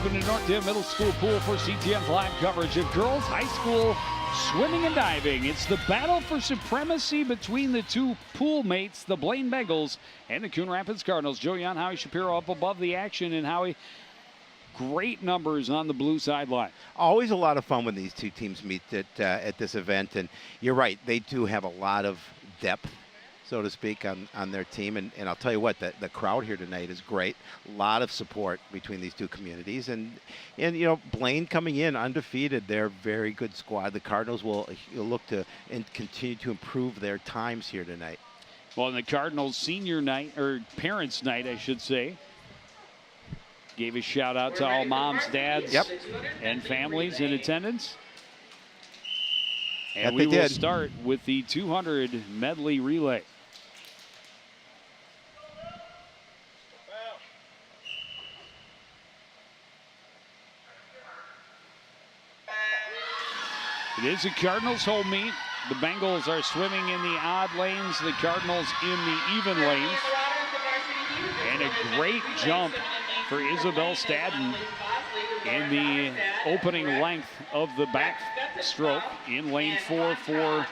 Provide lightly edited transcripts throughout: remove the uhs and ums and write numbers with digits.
Welcome to Northdale Middle School Pool for CTN's live coverage of girls high school swimming and diving. It's the battle for supremacy between the two pool mates, the Blaine Bengals and the Coon Rapids Cardinals. Joey and Howie Shapiro up above the action, and Howie, great numbers on the blue sideline. Always a lot of fun when these two teams meet at this event, and you're right, they do have a lot of depth, so to speak, on their team. And I'll tell you what, the crowd here tonight is great. A lot of support between these two communities. And you know, Blaine coming in undefeated. They're a very good squad. The Cardinals will look to and continue to improve their times here tonight. Well, in the Cardinals senior night, or parents' night, I should say, gave a shout out to all moms, dads, and families in attendance. And we will start with the 200 medley relay. It is a Cardinals home meet. The Bengals are swimming in the odd lanes, the Cardinals in the even lanes. And a great jump for Isabel Stadden in the opening length of the backstroke in lane 4 for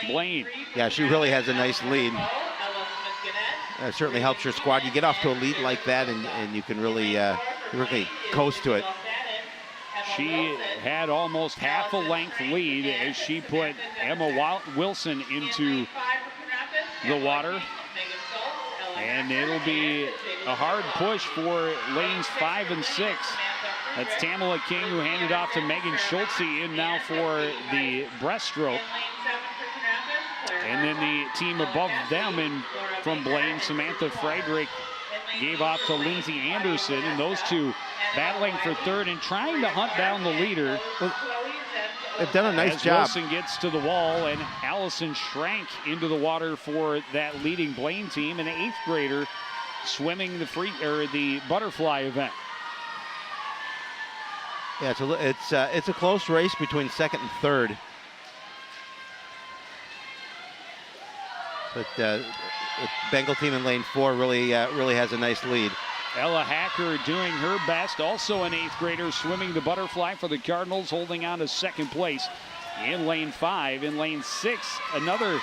Blaine. Yeah, she really has a nice lead. It certainly helps your squad. You get off to a lead like that, and you can really coast to it. She had almost half a length lead as she put Emma Wilson into the water. And it'll be a hard push for lanes 5 and 6. That's Tamala King, who handed off to Megan Schultze in now for the breaststroke. And then the team above them from Blaine, Samantha Friedrich, gave off to Lindsay Anderson, and those two battling for third and trying to hunt down the leader. They've done a nice job. Wilson gets to the wall, and Allison shrank into the water for that leading Blaine team, an 8th grader swimming the butterfly event. Yeah, it's a close race between second and third. But the Bengal team in lane 4 really has a nice lead. Ella Hacker doing her best, also an 8th grader swimming the butterfly for the Cardinals, holding on to second place in lane 5. In lane 6, another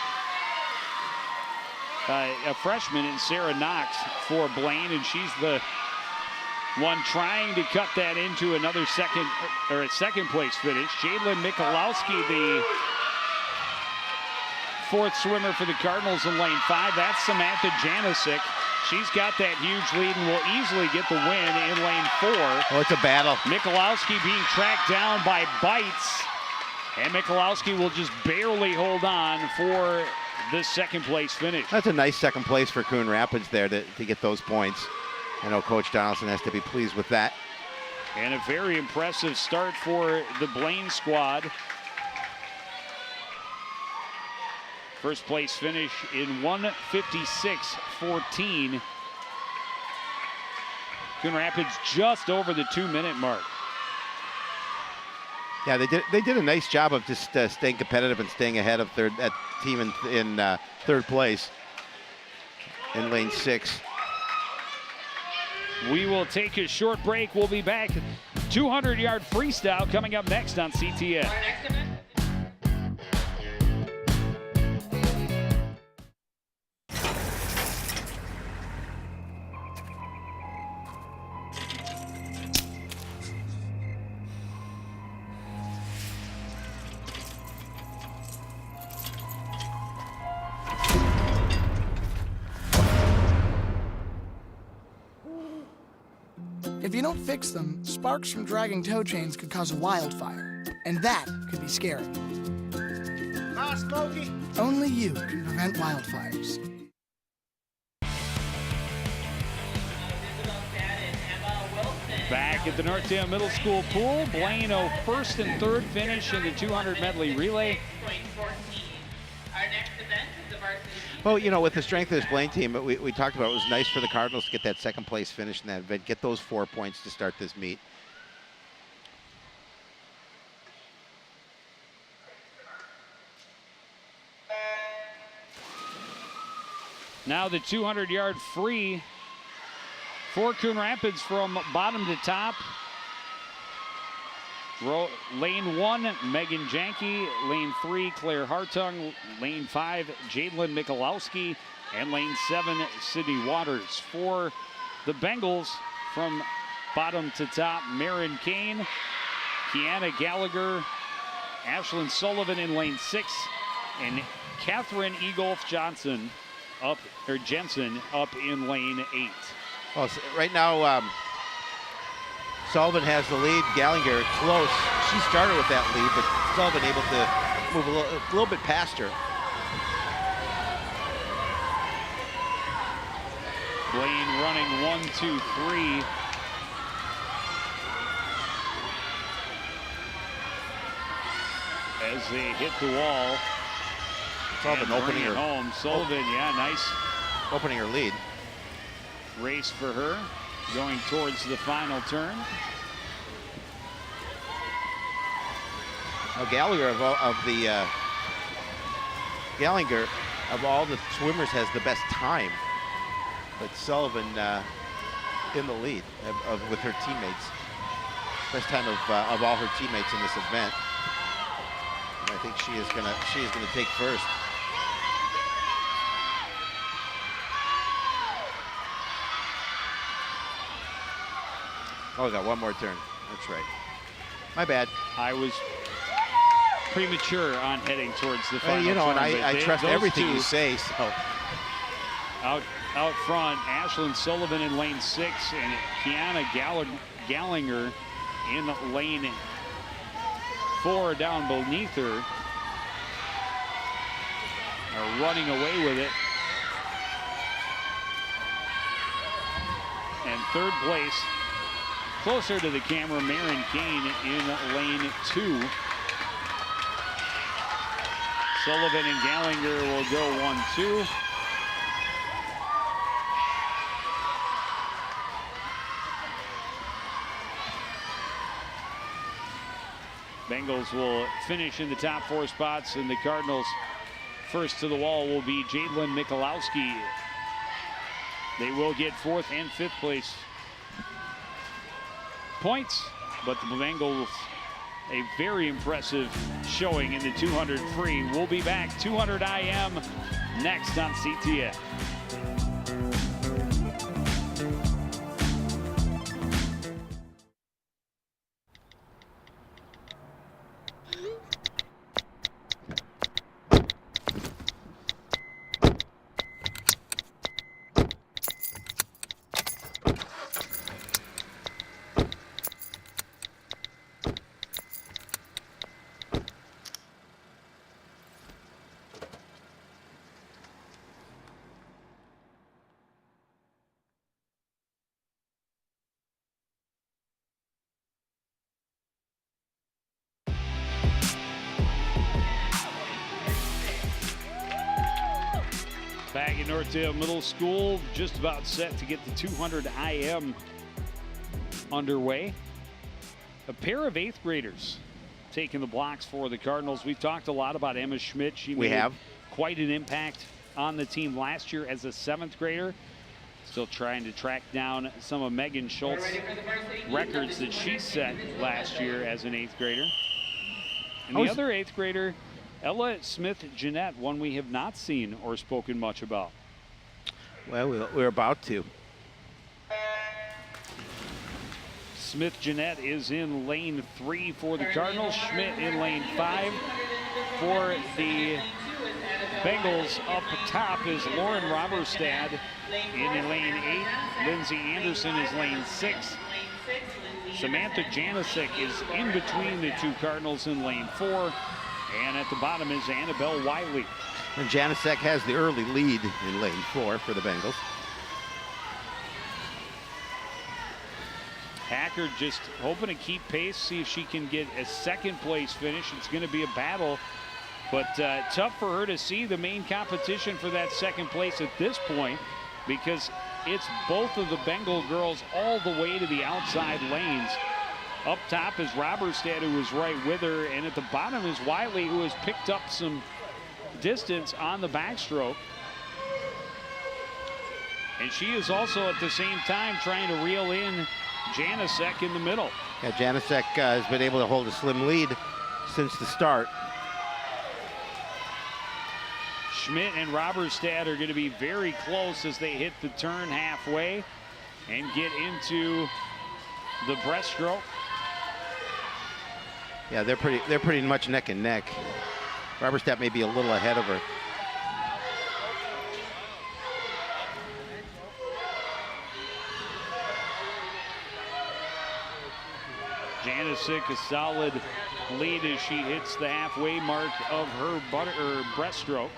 a freshman in Sarah Knox for Blaine, and she's the one trying to cut that into another second place finish. Jadlyn Michalowski, the 4th swimmer for the Cardinals in lane 5. That's Samantha Janisic. She's got that huge lead and will easily get the win in lane 4. Oh, it's a battle. Michalowski being tracked down by Bites, and Michalowski will just barely hold on for the second place finish. That's a nice second place for Coon Rapids there to get those points. I know Coach Donaldson has to be pleased with that. And a very impressive start for the Blaine squad. First place finish in 1:56.14. Coon Rapids just over the 2-minute mark. Yeah, they did a nice job of just staying competitive and staying ahead of that team in third place in lane 6. We will take a short break. We'll be back. 200-yard freestyle coming up next on CTN. If you don't fix them, sparks from dragging tow chains could cause a wildfire, and that could be scary. Smokey. Only you can prevent wildfires. Back at the Northdale Middle School pool, Blaine 1st and 3rd finish in the 200 medley relay. Well, you know, with the strength of this Blaine team, we talked about, it was nice for the Cardinals to get that second place finish in that event, get those 4 points to start this meet. Now the 200-yard free for Coon Rapids from bottom to top. Lane 1, Megan Janke. Lane 3, Claire Hartung. Lane 5, Jadlyn Michalowski. And lane 7, Sydney Waters. For the Bengals, from bottom to top, Marin Kane, Kiana Gallagher, Ashlyn Sullivan in lane 6, and Catherine Egolf Jensen up in lane 8. Well, right now, Sullivan has the lead. Gallagher close. She started with that lead, but Sullivan able to move a little bit past her. Blaine running 1, 2, 3. As they hit the wall. Sullivan opening her home. Sullivan, yeah, nice. Opening her lead. Race for her, going towards the final turn. Now Gallagher Gallagher of all the swimmers has the best time, but Sullivan in the lead with her teammates. Best time of all her teammates in this event. And I think she is gonna take first. Oh, we got one more turn. That's right. My bad. I was premature on heading towards the final well, you know, turn, and I trust everything you say, so. Out front, Ashlyn Sullivan in lane 6 and Kiana Gallagher in lane 4 down beneath her. Are running away with it. And third place, closer to the camera, Marin Kane in lane 2. Sullivan and Gallagher will go 1, 2. Bengals will finish in the top 4 spots, and the Cardinals first to the wall will be Jadlyn Michalowski. They will get 4th and 5th place points, but the Bengals, a very impressive showing in the 200 free. We'll be back 200 IM next on CTN. Back at Northdale Middle School, just about set to get the 200 IM underway. A pair of 8th graders taking the blocks for the Cardinals. We've talked a lot about Emma Schmidt. She made quite an impact on the team last year as a 7th grader. Still trying to track down some of Megan Schultz's records that she set last year as an 8th grader. And the other 8th grader, Ella Smith-Jeanette, one we have not seen or spoken much about. Well, we're about to. Smith-Jeanette is in lane 3 for the Cardinals. Schmidt in lane 5 for the Bengals. Up top is Lauren Roberstad in lane 8. Lindsay Anderson is lane 6. Samantha Janicek is in between the two Cardinals in lane 4. And at the bottom is Annabelle Wiley. And Janicek has the early lead in lane 4 for the Bengals. Hacker just hoping to keep pace, see if she can get a 2nd place finish. It's going to be a battle, but tough for her to see the main competition for that 2nd place at this point, because it's both of the Bengal girls all the way to the outside lanes. Up top is Roberstad, who is right with her, and at the bottom is Wiley, who has picked up some distance on the backstroke. And she is also at the same time trying to reel in Janicek in the middle. Yeah, Janicek has been able to hold a slim lead since the start. Schmidt and Robertstadt are going to be very close as they hit the turn halfway and get into the breaststroke. Yeah, they're pretty much neck and neck. Robertstadt may be a little ahead of her. Janicek a solid lead as she hits the halfway mark of her breaststroke.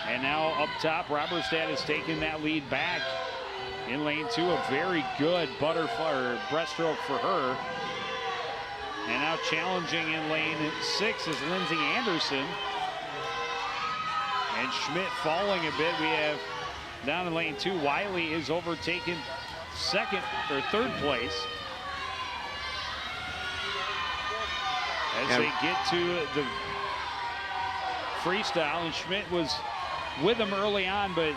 And now up top, Robertstadt has taken that lead back in lane 2. A very good butterfly or breaststroke for her. And now challenging in lane 6 is Lindsay Anderson. And Schmidt falling a bit. We have down in lane 2, Wiley is overtaken third place. As they get to the freestyle, and Schmidt was with them early on, but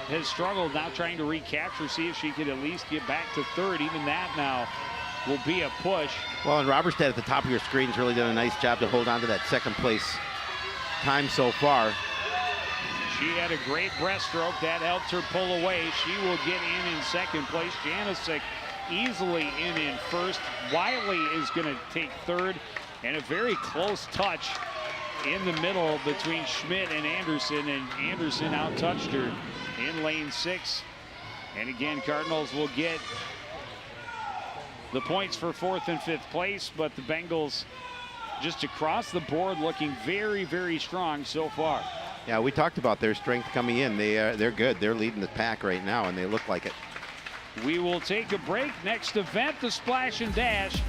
has struggled now trying to recapture, see if she could at least get back to third. Even that now will be a push. Well, and Robertstadt at the top of your screen has really done a nice job to hold on to that second place time so far. She had a great breaststroke that helped her pull away. She will get in second place. Janicek easily in first. Wiley is going to take third, and a very close touch in the middle between Schmidt and Anderson out-touched her in lane 6. And again, Cardinals will get the points for 4th and 5th place, but the Bengals just across the board looking very, very strong so far. Yeah, we talked about their strength coming in. They're good. They're leading the pack right now, and they look like it. We will take a break. Next event, the Splash and Dash,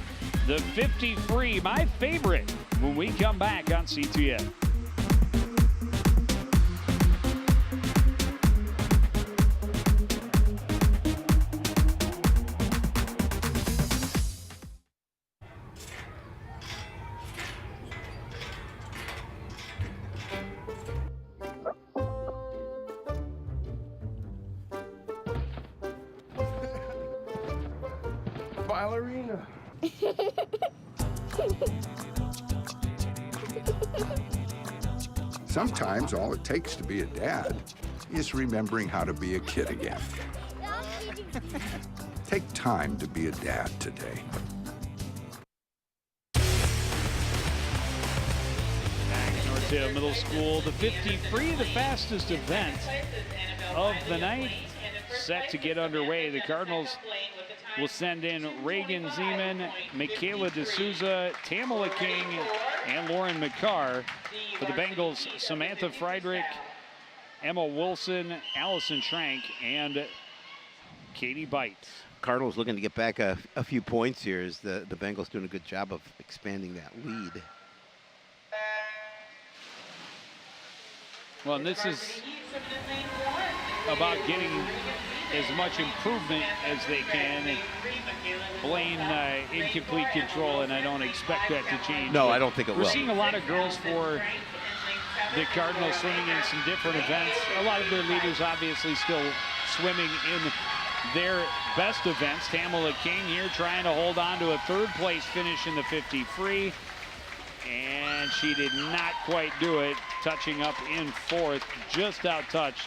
the 50 free, my favorite, when we come back on CTN. Ballerina. Sometimes all it takes to be a dad is remembering how to be a kid again. Take time to be a dad today. Back in Northdale Middle School, the 50 free, the fastest event of the night, set to get underway. The Cardinals will send in Reagan Zeman, Michaela D'Souza, Tamala King, and Lauren McCarr. For the Bengals, Samantha Friedrich, Emma Wilson, Allison Schrank, and Katie Bites. Cardinals looking to get back a few points here as the Bengals doing a good job of expanding that lead. Well, and this is about getting as much improvement as they can. Blaine incomplete control, and I don't expect that to change. No, I don't think it will. We're seeing a lot of girls for the Cardinals swimming in some different events. A lot of their leaders obviously still swimming in their best events. Tamala King here trying to hold on to a third place finish in the 50 free. And she did not quite do it, touching up in fourth, just out-touched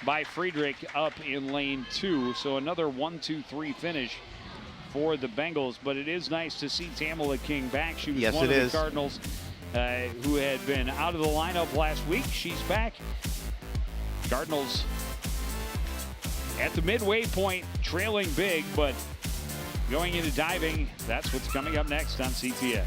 by Friedrich up in lane 2. So another 1-2-3 finish for the Bengals. But it is nice to see Tamala King back. She was one of the Cardinals who had been out of the lineup last week. She's back. Cardinals at the midway point, trailing big, but going into diving, that's what's coming up next on CTN.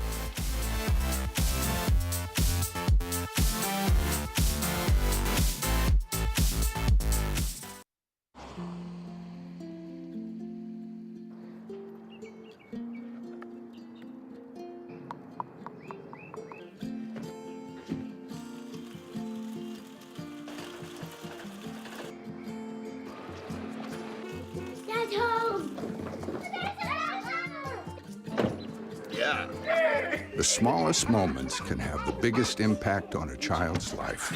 The smallest moments can have the biggest impact on a child's life.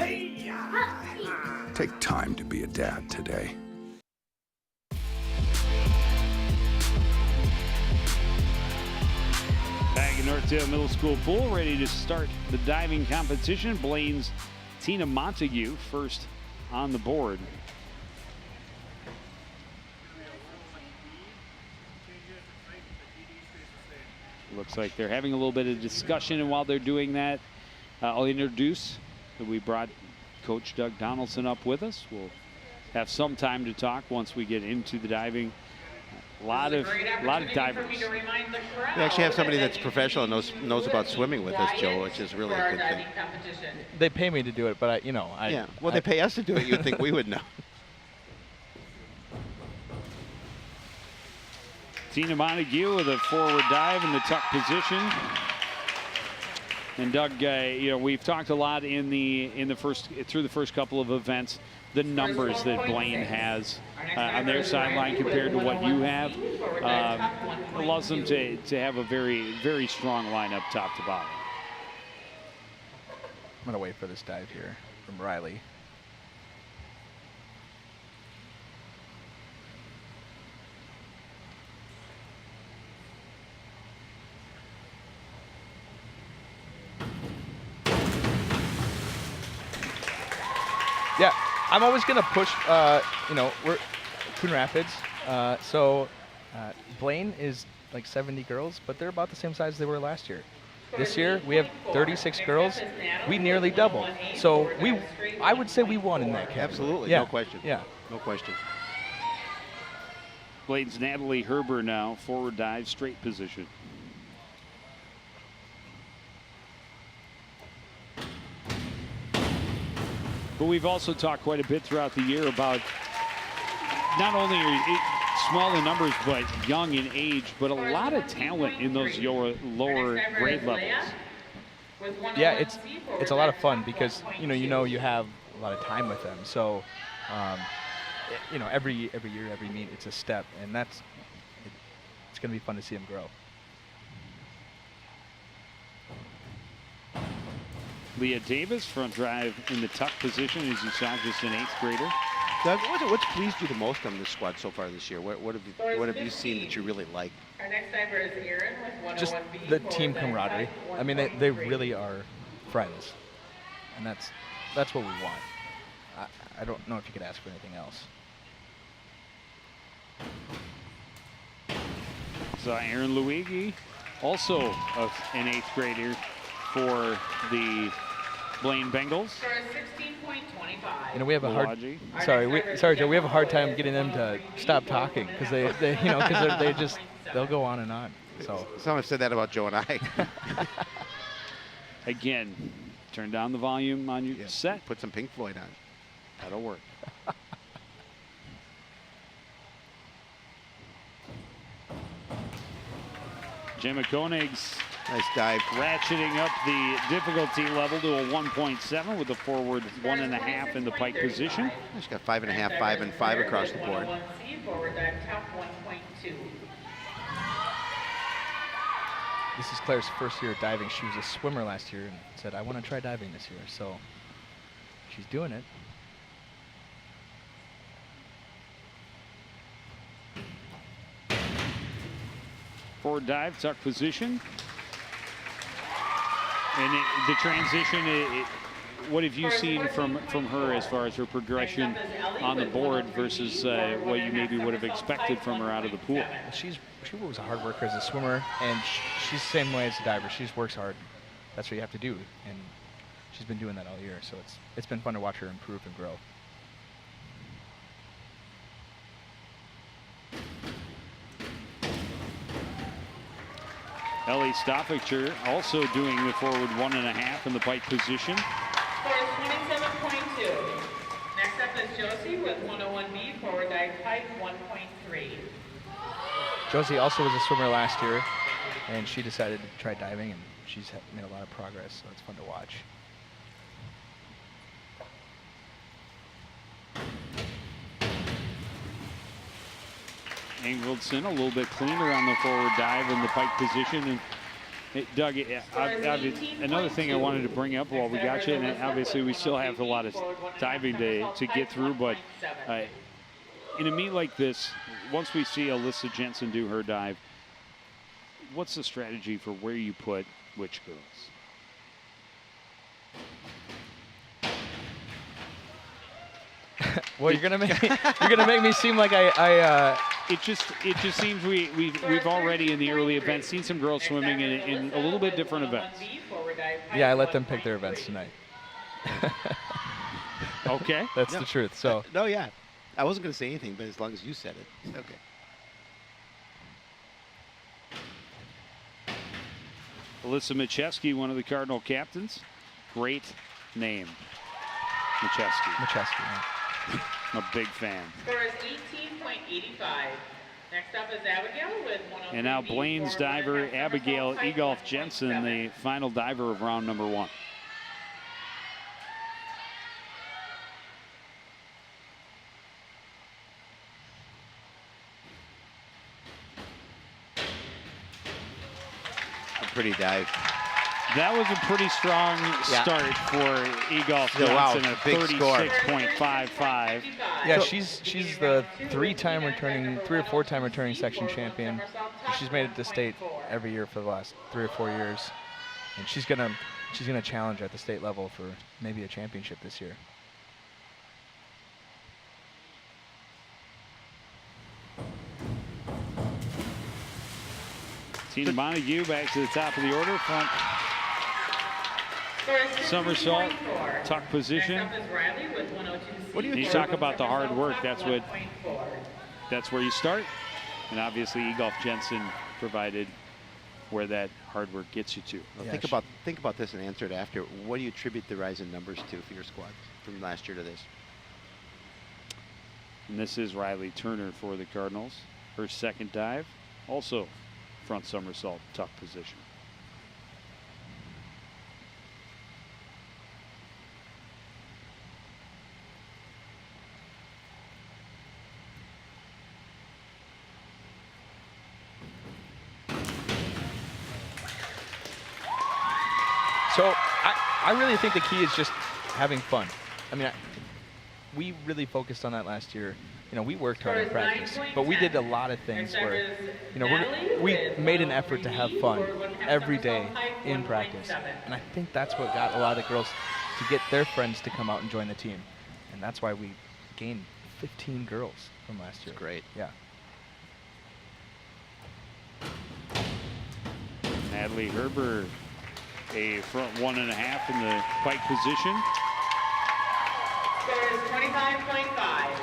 Take time to be a dad today. Northdale Middle School pool, ready to start the diving competition. Blaine's Tina Montague first on the board. Looks like they're having a little bit of discussion, and while they're doing that, I'll introduce that we brought Coach Doug Donaldson up with us. We'll have some time to talk once we get into the diving. A lot of divers. We actually have somebody that's professional and knows about swimming with us, Joe, which is really a good thing. They pay me to do it, but yeah. Well, they pay us to do it. You'd think we would know. Tina Montague with a forward dive in the tuck position. And Doug, we've talked a lot through the first couple of events, the numbers that Blaine has on their sideline compared to what you have. Allows them to have a very, very strong lineup top to bottom. I'm going to wait for this dive here from Riley. Yeah, I'm always going to push, we're Coon Rapids. Blaine is like 70 girls, but they're about the same size they were last year. This year, we have 36 girls. We nearly doubled. So I would say we won in that category. Absolutely, yeah. No question. Yeah. No question. Blaine's Natalie Herber now, forward dive, straight position. But we've also talked quite a bit throughout the year about not only small in numbers, but young in age, but a lot of talent in those lower grade levels. Yeah, it's a lot of fun because you have a lot of time with them. So, every year, every meet, it's a step, and it's going to be fun to see them grow. Leah Davis, front drive in the tuck position, as you saw, just an 8th grader. Doug, what's pleased you the most on this squad so far this year? What have you seen that you really like? Our next diver is Aaron with 101B. Just the team camaraderie. I mean, they really are friends, and that's what we want. I don't know if you could ask for anything else. So Aaron Luigi, also an 8th grader for the Blaine Bengals. For a 16.25. We have a hard. Sorry, Joe. We have a hard time getting them to stop talking because they'll go on and on. So someone said that about Joe and I. Again, turn down the volume on your set. Put some Pink Floyd on. That'll work. Gemma Koenig's nice dive. Ratcheting up the difficulty level to a 1.7 with a forward 1.5 in the pike position. She's got 5.5, 5, and 5 across the board. Forward dive top 1.2. This is Claire's first year diving. She was a swimmer last year and said, I want to try diving this year. So she's doing it. Forward dive, tuck position. And the transition, what have you seen from her as far as her progression on the board versus what you maybe would have expected from her out of the pool? She was a hard worker as a swimmer, and she's the same way as a diver. She just works hard. That's what you have to do, and she's been doing that all year. So it's been fun to watch her improve and grow. Ellie Stofficher also doing the forward 1.5 in the pike position. Score is 27.2. Next up is Josie with 101B, forward dive pike 1.3. Josie also was a swimmer last year, and she decided to try diving, and she's made a lot of progress, so it's fun to watch. Ingvildson a little bit cleaner on the forward dive in the pike position. And Doug, another thing I wanted to bring up while we got you, and obviously we still have a lot of diving to get through, but in a meet like this, once we see Alyssa Jensen do her dive, what's the strategy for where you put which girls? Well, you're gonna make me seem like I It just seems we've already in the early events seen some girls swimming in a little bit different events. yeah, I let them pick their events tonight. Okay. That's the truth. So No, yeah. I wasn't going to say anything, but as long as you said it. Okay. Alyssa Macheski, one of the Cardinal captains. Great name, Macheski. Macheski. Yeah. I'm a big fan. Score is 18.85. Next up is Abigail with 103. And now Blaine's diver, Abigail Egolf Jensen, the final diver of round number 1. A pretty dive. That was a pretty strong start for Egolf Jensen, wow, at big score. 36.55. Yeah, she's the 3 or 4 time returning section champion. She's made it to state every year for the last 3 or 4 years, and she's gonna challenge at the state level for maybe a championship this year. Tina Montague back to the top of the order, front somersault, tuck position. What do You talk about the hard work. That's where you start, and obviously Egolf Jensen provided where that hard work gets you to. Well, Yeah, think about this and answer it after. What do you attribute the rise in numbers to for your squad from last year to this? And this is Riley Turner for the Cardinals. Her second dive, also front somersault, tuck position. So I really think the key is just having fun. I mean, we really focused on that last year. You know, we worked hard in practice, but we did a lot of things where, you know, we made an effort to have fun every day in practice. And I think that's what got a lot of the girls to get their friends to come out and join the team. And that's why we gained 15 girls from last year. Great. Yeah. Natalie Herber, a front 1.5 in the pike position. Score is 25.5.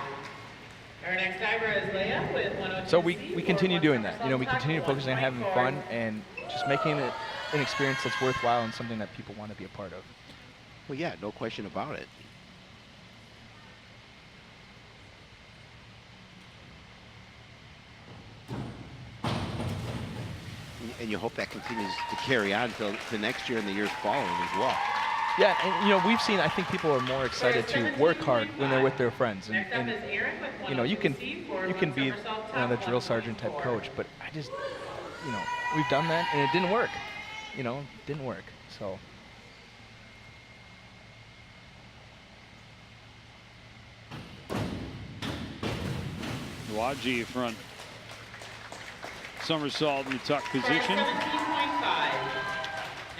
Our next diver is Leah with 102. So we continue doing that. You know, we continue focusing on having fun and just making it an experience that's worthwhile and something that people want to be a part of. Well, yeah, no question about it. And you hope that continues to carry on until the next year and the years following as well. Yeah, and you know, we've seen, I think people are more excited to work hard when they're with their friends. And you know, you can be, you know, the drill sergeant type coach, but I just, you know, we've done that and it didn't work. You know, it didn't work. So. Waji front somersault in the tuck position. 17.5.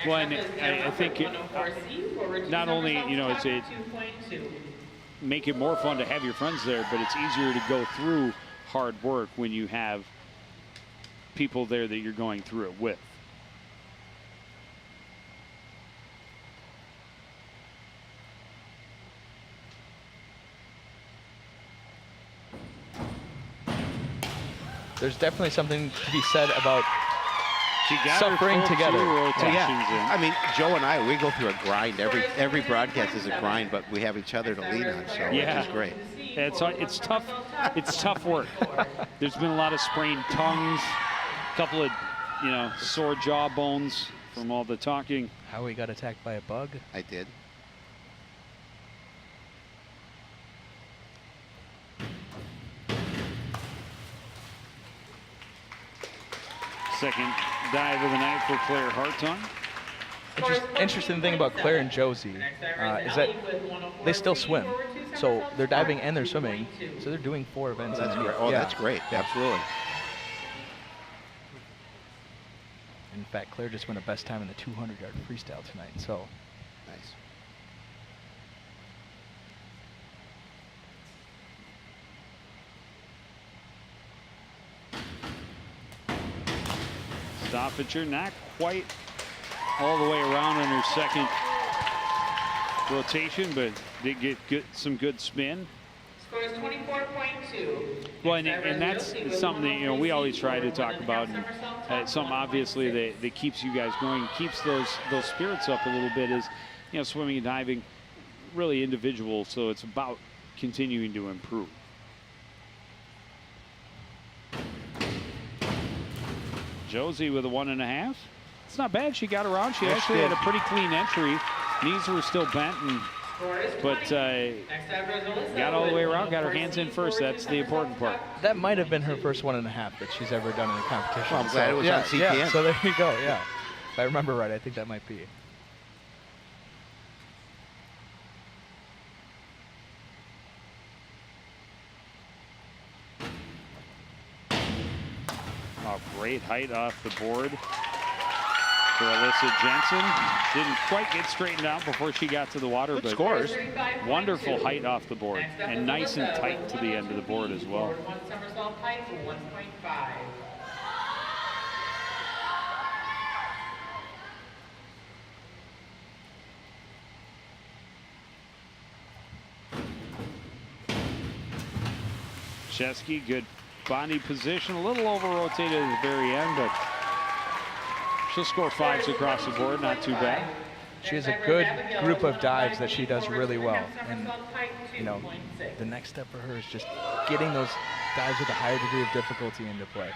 Well, and I think not only, you know, it's make it more fun to have your friends there, but it's easier to go through hard work when you have people there that you're going through it with. There's definitely something to be said about She got suffering her full together. 2 rotations Yeah, in. I mean, Joe and I, we go through a grind. Every broadcast is a grind, but we have each other to lean on, so Yeah. which is great. It's tough. It's tough work. There's been a lot of sprained tongues, a couple of, you know, sore jaw bones from all the talking. How we got attacked by a bug. I did. Second dive of the night for Claire Hartung. Interesting thing about Claire and Josie is that they still swim. So they're diving and they're swimming. So they're doing 4 events. That's in a great. year. Oh, Yeah. that's great. Absolutely. fact, Claire just won a best time in the 200-yard freestyle tonight. So Nice. Stoffager not quite all the way around on her second rotation, but did get some good spin. Score is 24.2. Well, and that's something that, you know, we always try to talk about, and something obviously that keeps you guys going, keeps those spirits up a little bit is, you know, swimming and diving, really individual, so it's about continuing to improve. Josie with a 1.5. It's not bad. She got around. She actually had a pretty clean entry. Knees were still bent, but got all the way around. Got her hands in first. That's the important part. that might have been her first 1.5 that she's ever done in a competition. Well, I'm glad it was yeah, on CPN. Yeah, so there you go. Yeah, if I remember right, I think that might be. Oh, great height off the board for Alyssa Jensen. Didn't quite get straightened out before she got to the water, but scores. Wonderful height off the board and nice and tight to the end of the board as well. One somersault height for 1.5. Chesky, good body position, a little over rotated at the very end, but she'll score 5s across the board, not too bad. She has a good group of dives that she does really well. And, you know, the next step for her is just getting those dives with a higher degree of difficulty into play.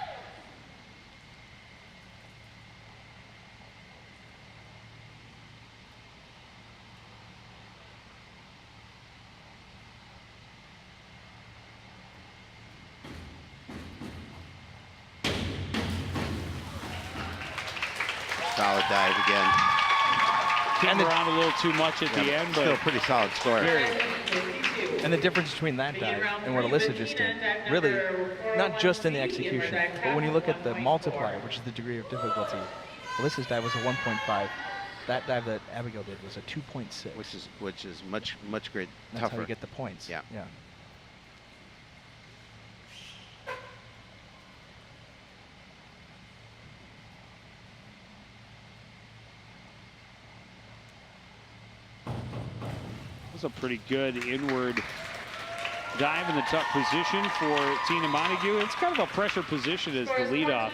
Solid dive again. Came around a little too much at the end, but Still a pretty solid score. And the difference between that dive and what Alyssa just did, really, not just in the execution, but when you look at the multiplier, which is the degree of difficulty, Alyssa's dive was a 1.5. That dive that Abigail did was a 2.6. Which is much great That's tougher. how you get the points. Yeah. Yeah. was a pretty good inward dive in the tough position for Tina Montague. It's kind of a pressure position as the leadoff.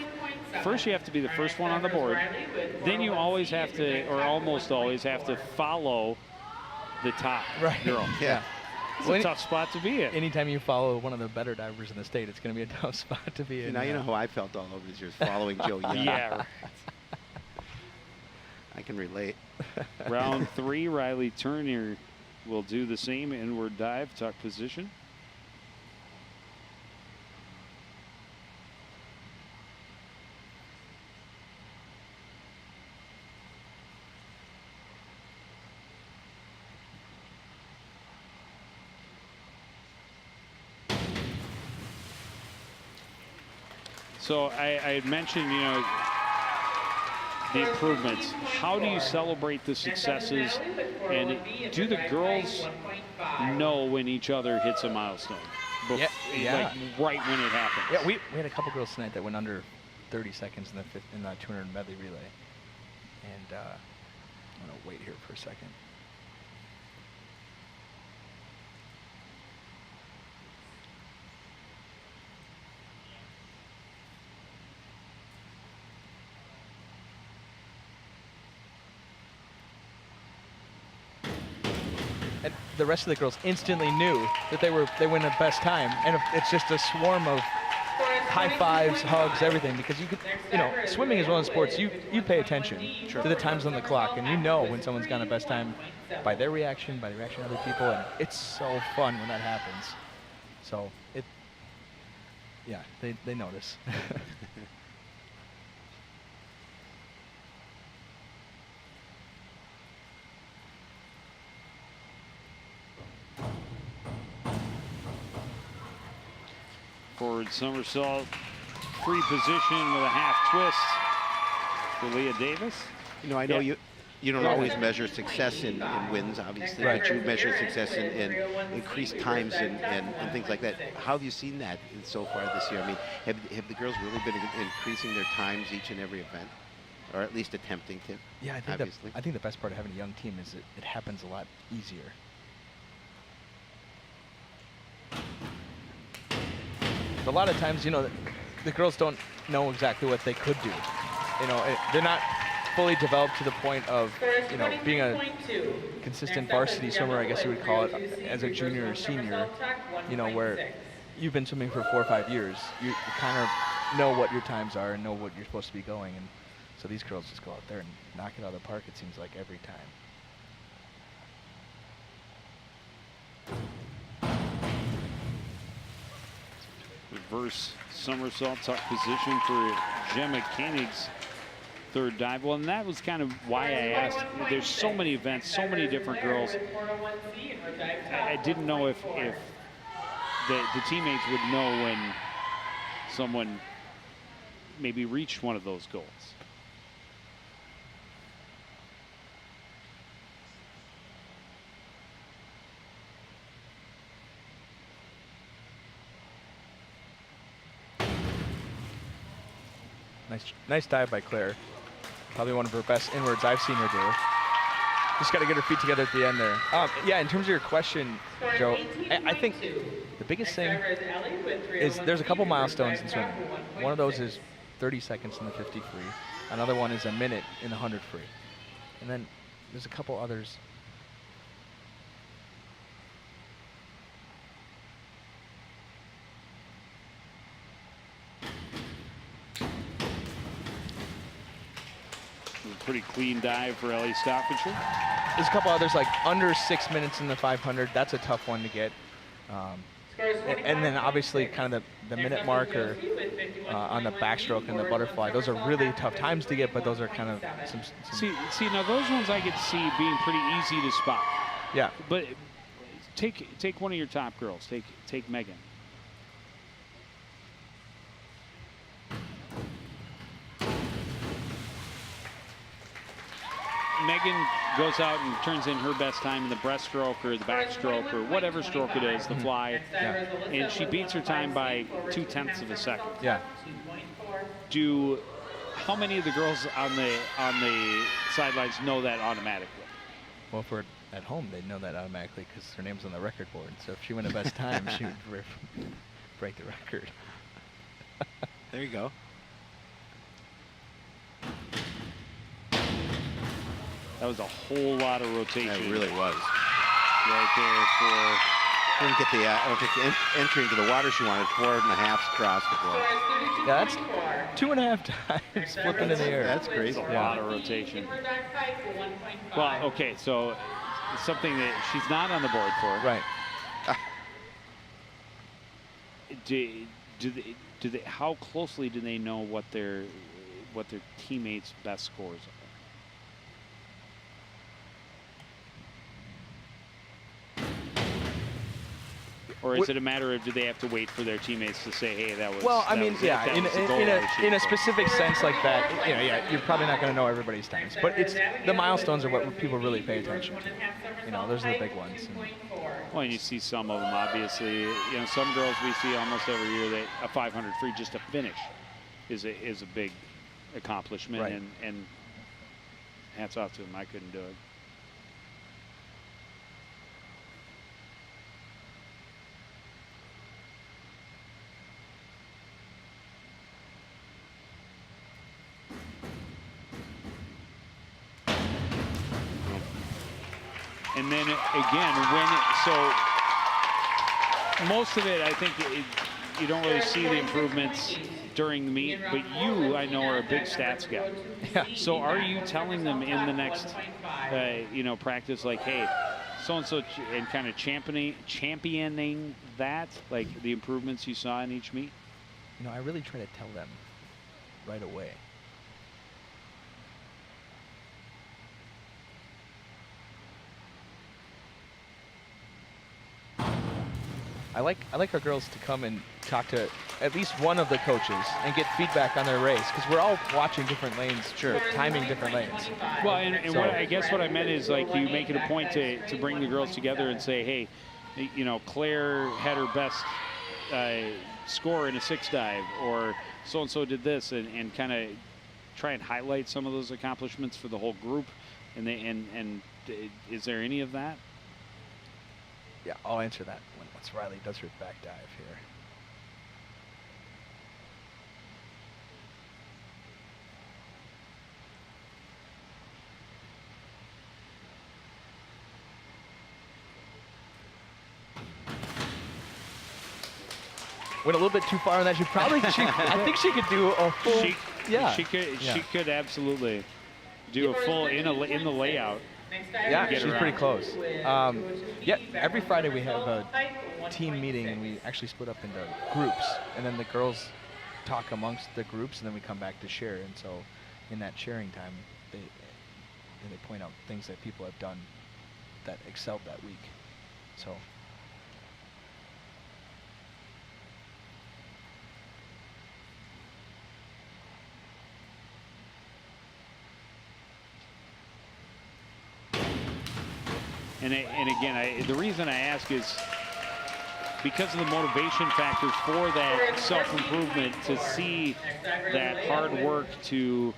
First, you have to be the first one on the board. Then you always have to, or almost always have to follow the top girl. Yeah. It's a tough spot to be in. Anytime you follow one of the better divers in the state, it's going to be a tough spot to be in. Now you know how I felt all over these years following Joe Young. Yeah. Right. I can relate. Round 3, Riley Turner will do the same inward dive, tuck position. So I had mentioned, you know, the improvements. How do you celebrate the successes, and do the girls know when each other hits a milestone? Yeah. Like right when it happens. Yeah, we had a couple girls tonight that went under 30 seconds in the 200 medley relay. And I'm going to wait here for a second. And the rest of the girls instantly knew that they win the best time, and it's just a swarm of high fives, hugs, everything, because you know, swimming is one of the sports you pay attention to the times on the clock, and you know when someone's got a best time by their reaction, by the reaction of other people, and it's so fun when that happens. So yeah, they notice. Forward somersault, free position with a half twist for Leah Davis. You know, I know Yeah. you don't always measure success in wins, obviously, but you measure success in increased times and things like that. How have you seen that so far this year? I mean, have the girls really been increasing their times each and every event, or at least attempting to? Yeah, obviously. I think the best part of having a young team is it happens a lot easier. A lot of times, you know, the girls don't know exactly what they could do. You know, they're not fully developed to the point of, you know, being a consistent varsity swimmer, I guess you would call it, as a junior or senior, you know, where you've been swimming for 4 or 5 years. You kind of know what your times are and know what you're supposed to be going. And so these girls just go out there and knock it out of the park, it seems like, every time. Reverse somersault tuck position for Gemma Koenig's third dive. Well, and that was kind of why I asked. There's so many events, so many different girls. I didn't know if the teammates would know when someone maybe reached one of those goals. Nice dive by Claire. Probably one of her best inwards I've seen her do. Just got to get her feet together at the end there. Yeah, in terms of your question, Joe, I think the biggest thing is there's a couple milestones in swimming. One of those is 30 seconds in the 50 free. Another one is a minute in the 100 free. And then there's a couple others. Pretty clean dive for Ellie Stoffinger. There's a couple others, like under 6 minutes in the 500. That's a tough one to get. And then obviously kind of the minute marker on the backstroke and the butterfly. Those are really tough times to get, but those are kind of some See, now those ones I could see being pretty easy to spot. Yeah. But take one of your top girls. Take Megan. Megan goes out and turns in her best time in the breaststroke or the backstroke or whatever stroke it is, the fly, and she beats her time by 0.2 of a second. Yeah. How many of the girls on the sidelines know that automatically? Well, if we're at home, they'd know that automatically because her name's on the record board. So if she went a best time, she would break the record. There you go. That was a whole lot of rotation. It really was. Right there for. Didn't get the, I don't think the entry into the water she wanted. 4.5 across the floor. Yeah, that's 2.5 times flipping in the air. That's crazy. A lot of rotation. Well, okay, so something that she's not on the board for. Right. Do they? How closely do they know what their teammates' best scores are? Or is it a matter of do they have to wait for their teammates to say, hey, that was. Well, I that mean, was yeah, it, that was the goal in a for?" specific sense like that, you know, yeah, you're probably not going to know everybody's times, but it's the milestones are what people really pay attention to. You know, those are the big ones. Well, and you see some of them, obviously. You know, some girls we see almost every year that a 500 free just to finish is a big accomplishment, Right. and hats off to them. I couldn't do it. And then again, most of it, I think you don't really see the improvements during the meet, but you, I know, are a big stats guy. Yeah. So are you telling them in the next, practice, like, hey, so-and-so, and kind of championing that, like the improvements you saw in each meet? You know, I really try to tell them right away. I like our girls to come and talk to at least one of the coaches and get feedback on their race, because we're all watching different lanes, timing different lanes. Well, and So- what I guess what I meant is, like, you make it a point to bring the girls together and say, hey, you know, Claire had her best score in a 6 dive, or so-and-so did this, and kind of try and highlight some of those accomplishments for the whole group. And is there any of that? Yeah, I'll answer that once Riley does her back dive here. Went a little bit too far on that. I think she could do a full. She could absolutely do a full in the layout. Yeah, Get she's around. pretty close. Yeah, every Friday we have a team meeting, and we actually split up into groups, and then the girls talk amongst the groups, and then we come back to share. And so, in that sharing time, they point out things that people have done that excelled that week. So. And again, the reason I ask is because of the motivation factors for that self-improvement, to see that hard work, to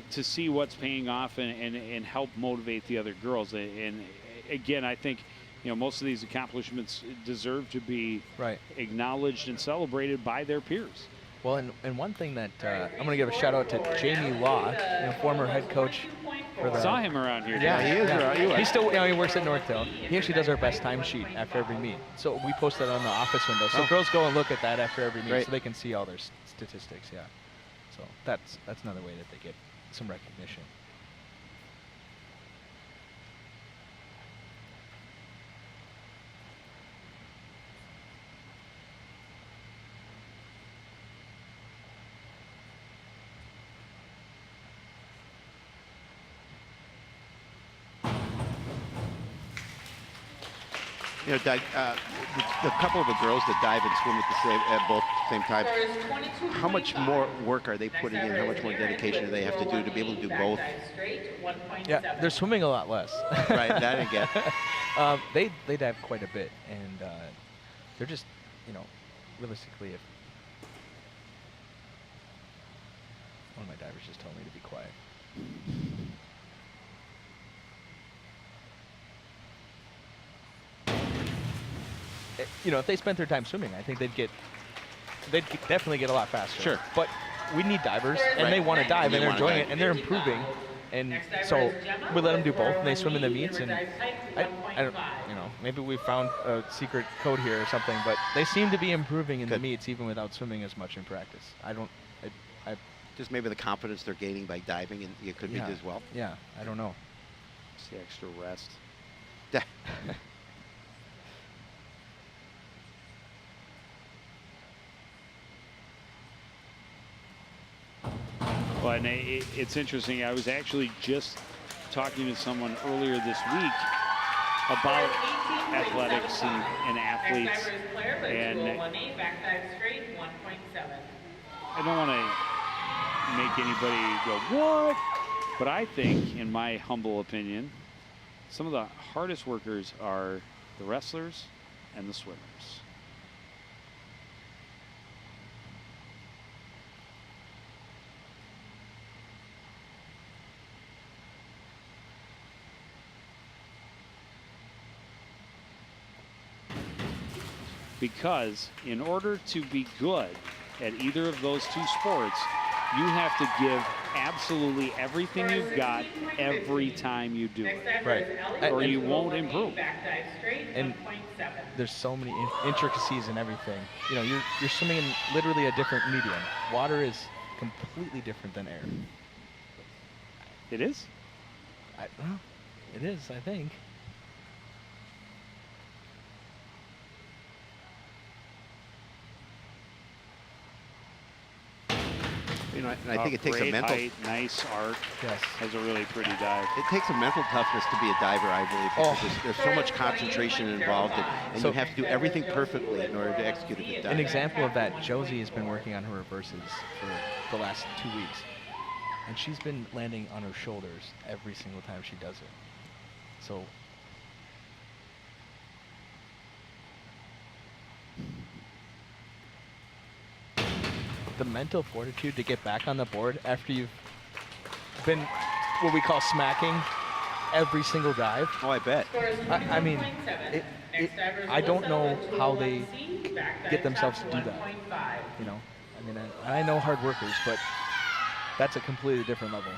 see what's paying off and help motivate the other girls. And again, I think, you know, most of these accomplishments deserve to be acknowledged and celebrated by their peers. Well, and one thing that I'm going to give a shout out to Jamie Law, former head coach. Saw him around here. Yeah, he is around. He's still, he works at Northtail. He actually does our best time sheet after every meet. So we post that on the office window. So girls go and look at that after every meet, so they can see all their statistics. Yeah. So that's another way that they get some recognition. You know, Doug, the couple of the girls that dive and swim at both the same time, how much more work are they putting in? How much more dedication do they have to do to be able to do both? Yeah, they're swimming a lot less. Right, that again. They dive quite a bit, and they're just, realistically, if one of my divers just told me to be quiet. If they spent their time swimming, I think they'd definitely get a lot faster. Sure. But we need divers, and they want to dive, and they're enjoying it, and they're improving. And so we let them do both, and they swim in the meets. And I don't, maybe we found a secret code here or something, but they seem to be improving in the meets, even without swimming as much in practice. Just maybe the confidence they're gaining by diving, and it could be as well. Yeah, I don't know. It's the extra rest. But it's interesting. I was actually just talking to someone earlier this week about athletics and athletes, and I don't want to make anybody go, what? But I think, in my humble opinion, some of the hardest workers are the wrestlers and the swimmers. Because in order to be good at either of those two sports, you have to give absolutely everything you've got every time you do it. Right. Or you won't improve. And there's so many intricacies in everything. You're swimming in literally a different medium. Water is completely different than air. It is? It is, I think. You know, and I think it takes a great mental. height, nice arc. Yes. Has a really pretty dive. It takes a mental toughness to be a diver, I believe, because there's so much concentration involved, and So- you have to do everything perfectly in order to execute a good dive. An example of that, Josie has been working on her reverses for the last 2 weeks. And she's been landing on her shoulders every single time she does it. So the mental fortitude to get back on the board after you've been what we call smacking every single dive. Oh, I bet. I mean, I don't know how they get themselves to do that. You know, I mean, I know hard workers, but that's a completely different level.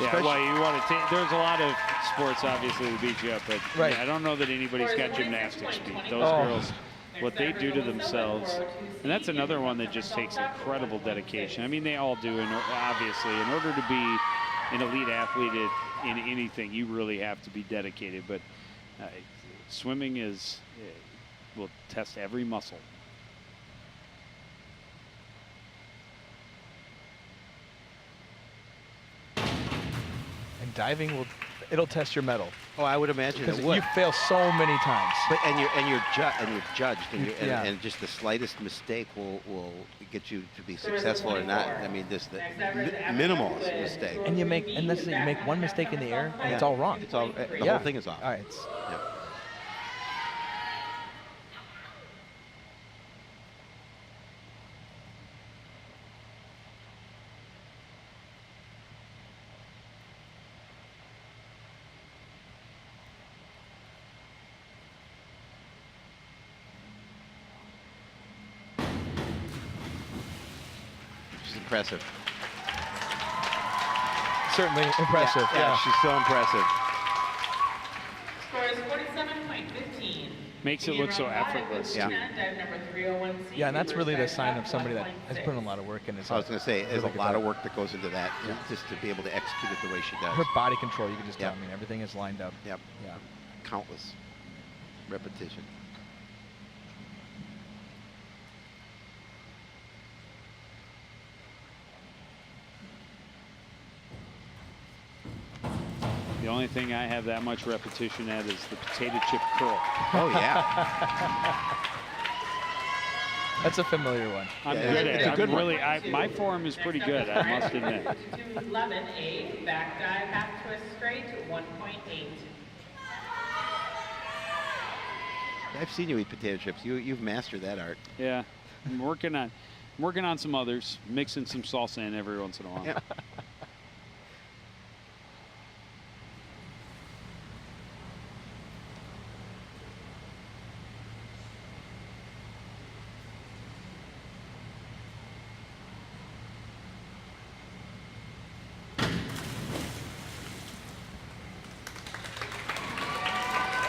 Yeah, well, you want to take. There's a lot of sports, obviously, that beat you up, but Right. I don't know that anybody's got gymnastic speed. Those Oh. girls, what they do to themselves, and that's another one that just takes incredible dedication. I mean, they all do, and obviously, in order to be an elite athlete in anything, you really have to be dedicated. But swimming will test every muscle. And diving it'll test your mettle Oh, I would imagine because it would. you fail so many times. But you're judged, and, Yeah. and just the slightest mistake will get you to be successful or not. I mean, just the minimal mistake. And that's it, you make one mistake in the air and it's Yeah. all wrong. It's all the Yeah. whole thing is off. All right. It's, Yeah. She's impressive. certainly impressive. Yeah, she's so impressive. Score is 47.15. Makes it look so effortless, Yeah. too. Dive number 301C. Yeah, and that's really the reverse sign dive of somebody that has put in a 1.6. lot of work in his I was going to say, there's a really good lot of dive. work that goes into that, just to be able to execute it the way she does. Her body control, you can just tell. Yeah. I mean, everything is lined up. Yep. Yeah. Countless repetition. The only thing I have that much repetition at is the potato chip curl. Oh, yeah. That's a familiar one. I'm Yeah, good it's at a it. good I'm one. really, my form is pretty good, I must admit. 211A, back dive, half twist straight, 1.8. I've seen you eat potato chips. You've mastered that art. Yeah, I'm working on some others, mixing some salsa in every once in a while. Yeah.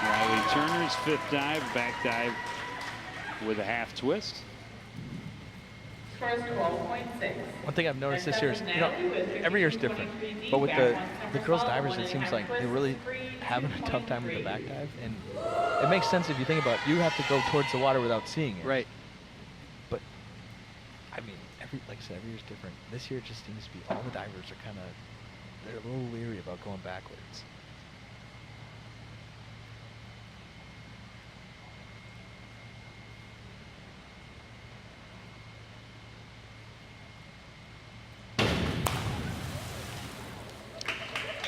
Riley Turner's fifth dive, back dive with a half twist. Score is 12.6. One thing I've noticed this year is, every year is different. But with the girls divers, it seems like they're really having a tough time with the back dive. And it makes sense if you think about it. You have to go towards the water without seeing it. Right. But, I mean, like I said, every year is different. This year it just seems to be all the divers are kind of, they're a little leery about going backwards.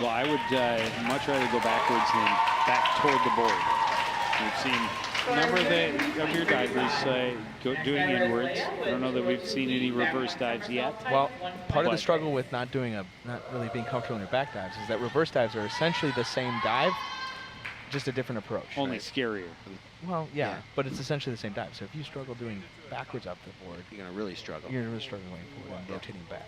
Well, I would much rather go backwards than back toward the board. We've seen a number of your divers doing inwards. I don't know that we've seen any reverse dives yet. Well, part of the But- struggle with not really being comfortable in your back dives is that reverse dives are essentially the same dive, just a different approach. Only right? scarier. Well, yeah, Yeah. but it's essentially the same dive. So if you struggle doing backwards up the board, You're going to really struggle. you're really struggling going forward and rotating back.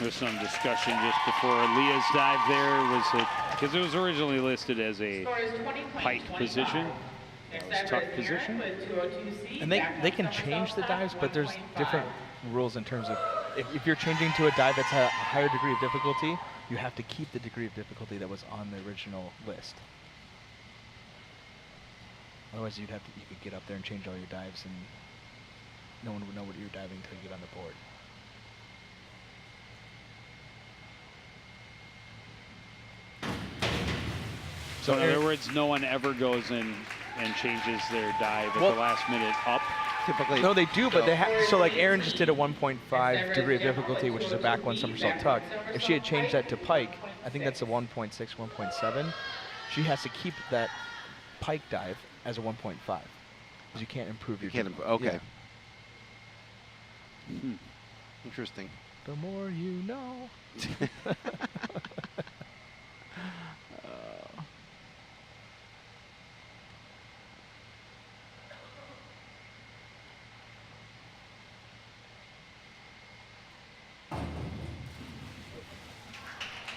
There was some discussion just before Leah's dive there was because it was originally listed as a pike position. That was tuck position. And they can change the dives, but there's different rules in terms of if you're changing to a dive that's a higher degree of difficulty, you have to keep the degree of difficulty that was on the original list. Otherwise, you could get up there and change all your dives, and no one would know what you're diving until you get on the board. So in other words, no one ever goes in and changes their dive at the last minute up. Typically. No, they do, but they have. So like Erin just did a 1.5 degree of difficulty, which is a back one somersault tuck. If she had changed that to pike, I think that's a 1.6, 1.7. She has to keep that pike dive as a 1.5 because you can't improve your. Okay. Yeah. Interesting. The more you know.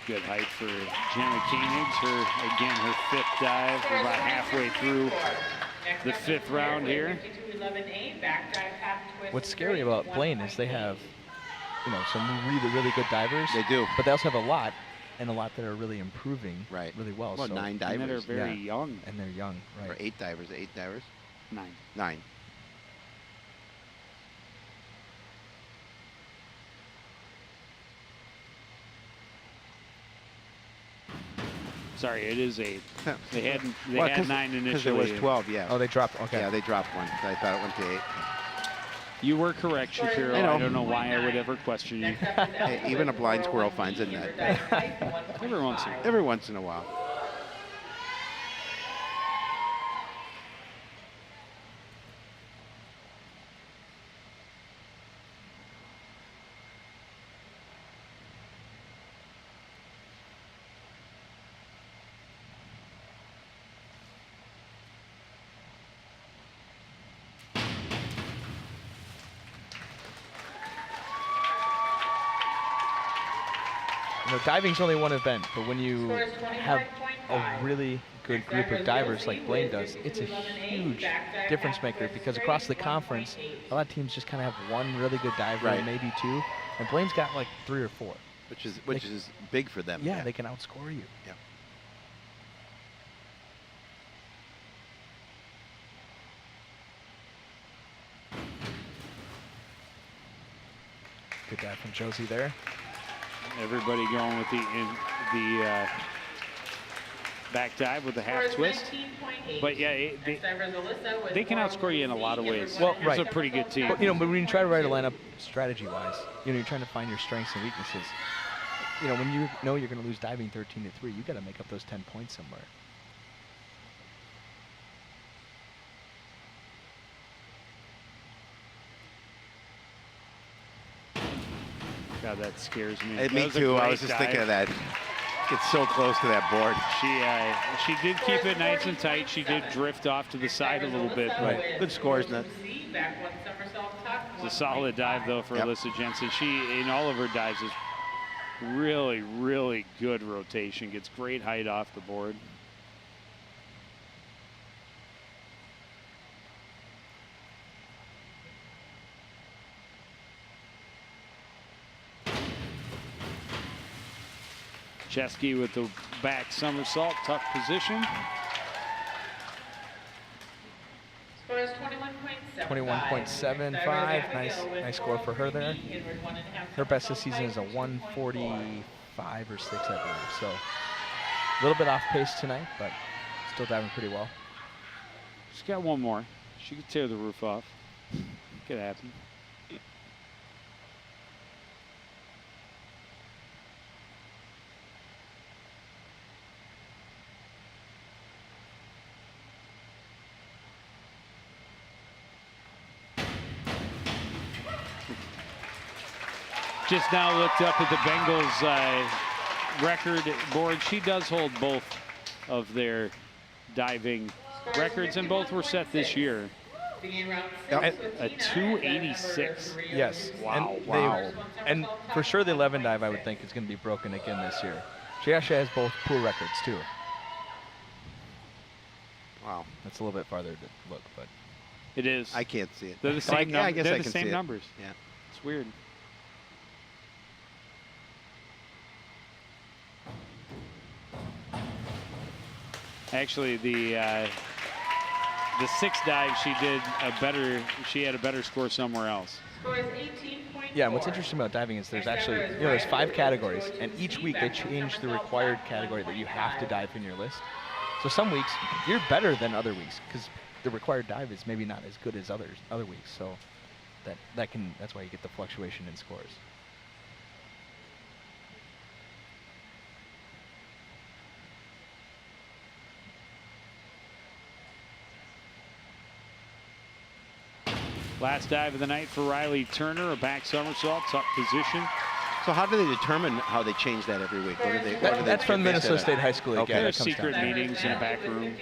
Good height for Jenna Koenigs. Her 5th dive. We're about halfway through the 5th round here. What's scary about Blaine is they have, some really, really good divers. They do. But they also have a lot that are really improving really well. Well, so 9 divers. And that are very young. And they're young, right. Or 8 divers. 8 divers? 9. 9. Sorry, it is 8. They had 9 initially. Because there was 12, yeah. Oh, they dropped. Okay. Yeah, they dropped one. I thought it went to 8. You were correct, Shapiro. I don't know why I would ever question you. Hey, even a blind squirrel finds a net. Every once in a while. Diving's only one event, but when you have a really good group of divers like Blaine does, it's a huge difference maker because across the conference, a lot of teams just kind of have one really good diver, maybe 2, and Blaine's got like 3 or 4. Which is big for them. Yeah, they can outscore you. Yeah. Good dive from Josie there. Everybody going with the back dive with the half twist. But yeah, they can outscore you in a lot of ways. Well, It's a pretty good team. But, but when you try to write a lineup strategy-wise, you're trying to find your strengths and weaknesses. When you know you're going to lose diving 13-3, you got to make up those 10 points somewhere. God, that scares me. Me too. I was just thinking of that. It's so close to that board. She did keep it nice and tight. She did drift off to the side a little bit. Right. Good scores, Ned. It's a solid dive, though, for Alyssa Jensen. She, in all of her dives, is really, really good rotation. Gets great height off the board. Chesky with the back somersault, tuck position. Score is 21.75. Nice score for her there. Her best this season is a 145 or 6, I believe. So a little bit off pace tonight, but still diving pretty well. She's got one more. She could tear the roof off. Could happen. Just now looked up at the Bengals record board. She does hold both of their diving records, and both were set this year. Beginning round Yep. 6 with A Tina, 286. and then Yes. Wow, And wow. And for sure the 11 dive, I would think, is going to be broken again this year. She actually has both pool records, too. Wow. That's a little bit farther to look, but It is. I can't see it. They're the same, yeah, I guess they're I the can same see it. numbers. Yeah. It's weird. Actually, the 6 dive, she had a better score somewhere else. Score is 18.4. yeah, and what's interesting about diving is there's actually, there's 5 categories, and each week they change the required category that you have to dive in your list. So some weeks you're better than other weeks because the required dive is maybe not as good as other weeks. So that's why you get the fluctuation in scores. Last dive of the night for Riley Turner, a back somersault, tuck position. So how do they determine how they change that every week? What do they? That's from base Minnesota it State on? High School. Okay. Yeah, There's that comes secret down. meetings in a back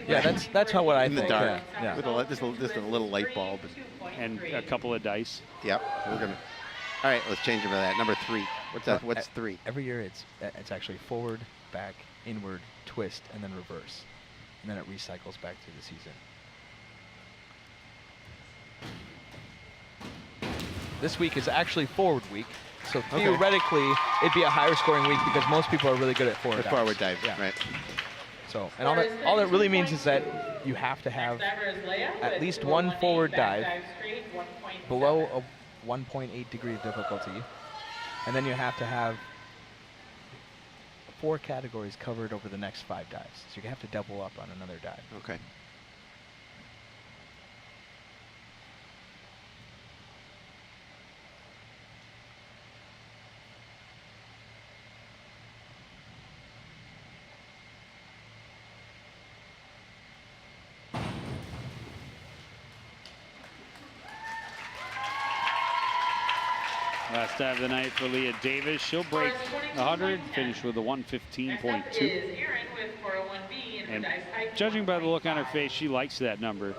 that's Yeah, that's how what I In the think. dark. Yeah. With just a little light bulb. and a couple of dice. Yep. We're gonna. All right. Let's change them to that. Number 3. What's that? What's 3? Every year it's actually forward, back, inward, twist, and then reverse, and then it recycles back through the season. This week is actually forward week, so theoretically it'd be a higher scoring week because most people are really good at forward The dives. forward dive. Yeah. Right. So, and all that really means is that you have to have at least one forward dive below a 1.8 degree of difficulty, and then you have to have 4 categories covered over the next 5 dives. So you have to double up on another dive. Okay. Last dive of the night for Leah Davis. She'll break 100, finish with a 115.2. And judging by the look on her face, she likes that number.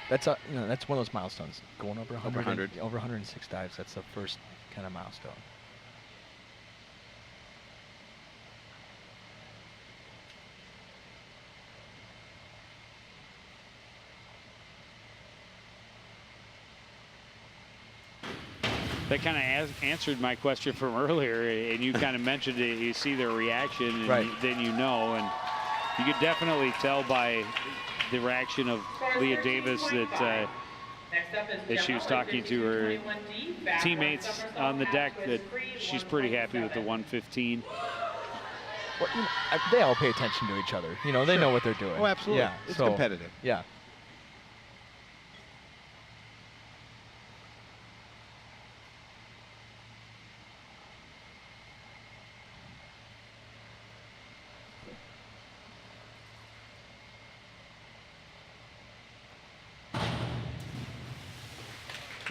That's that's one of those milestones. Going over 100, over 106 dives. That's the first kind of milestone. That kind of answered my question from earlier, and you kind of mentioned it. You see their reaction, and right. then you know, and you could definitely tell by the reaction of Leah Davis that she was talking to her teammates on the deck that she's pretty happy with the 115. Well, they all pay attention to each other. They know what they're doing. Oh, absolutely. Yeah, It's so, competitive. Yeah.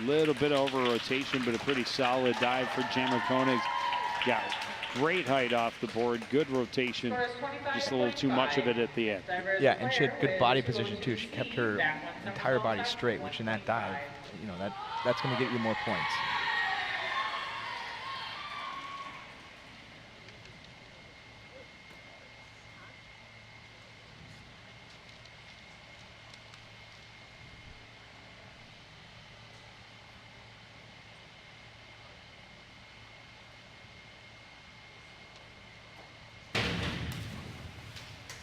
Little bit over rotation, but a pretty solid dive for Gemma Koenig. Got great height off the board, good rotation, just a little too much of it at the end. Yeah, and she had good body position too. She kept her entire body straight, which in that dive, that's going to get you more points.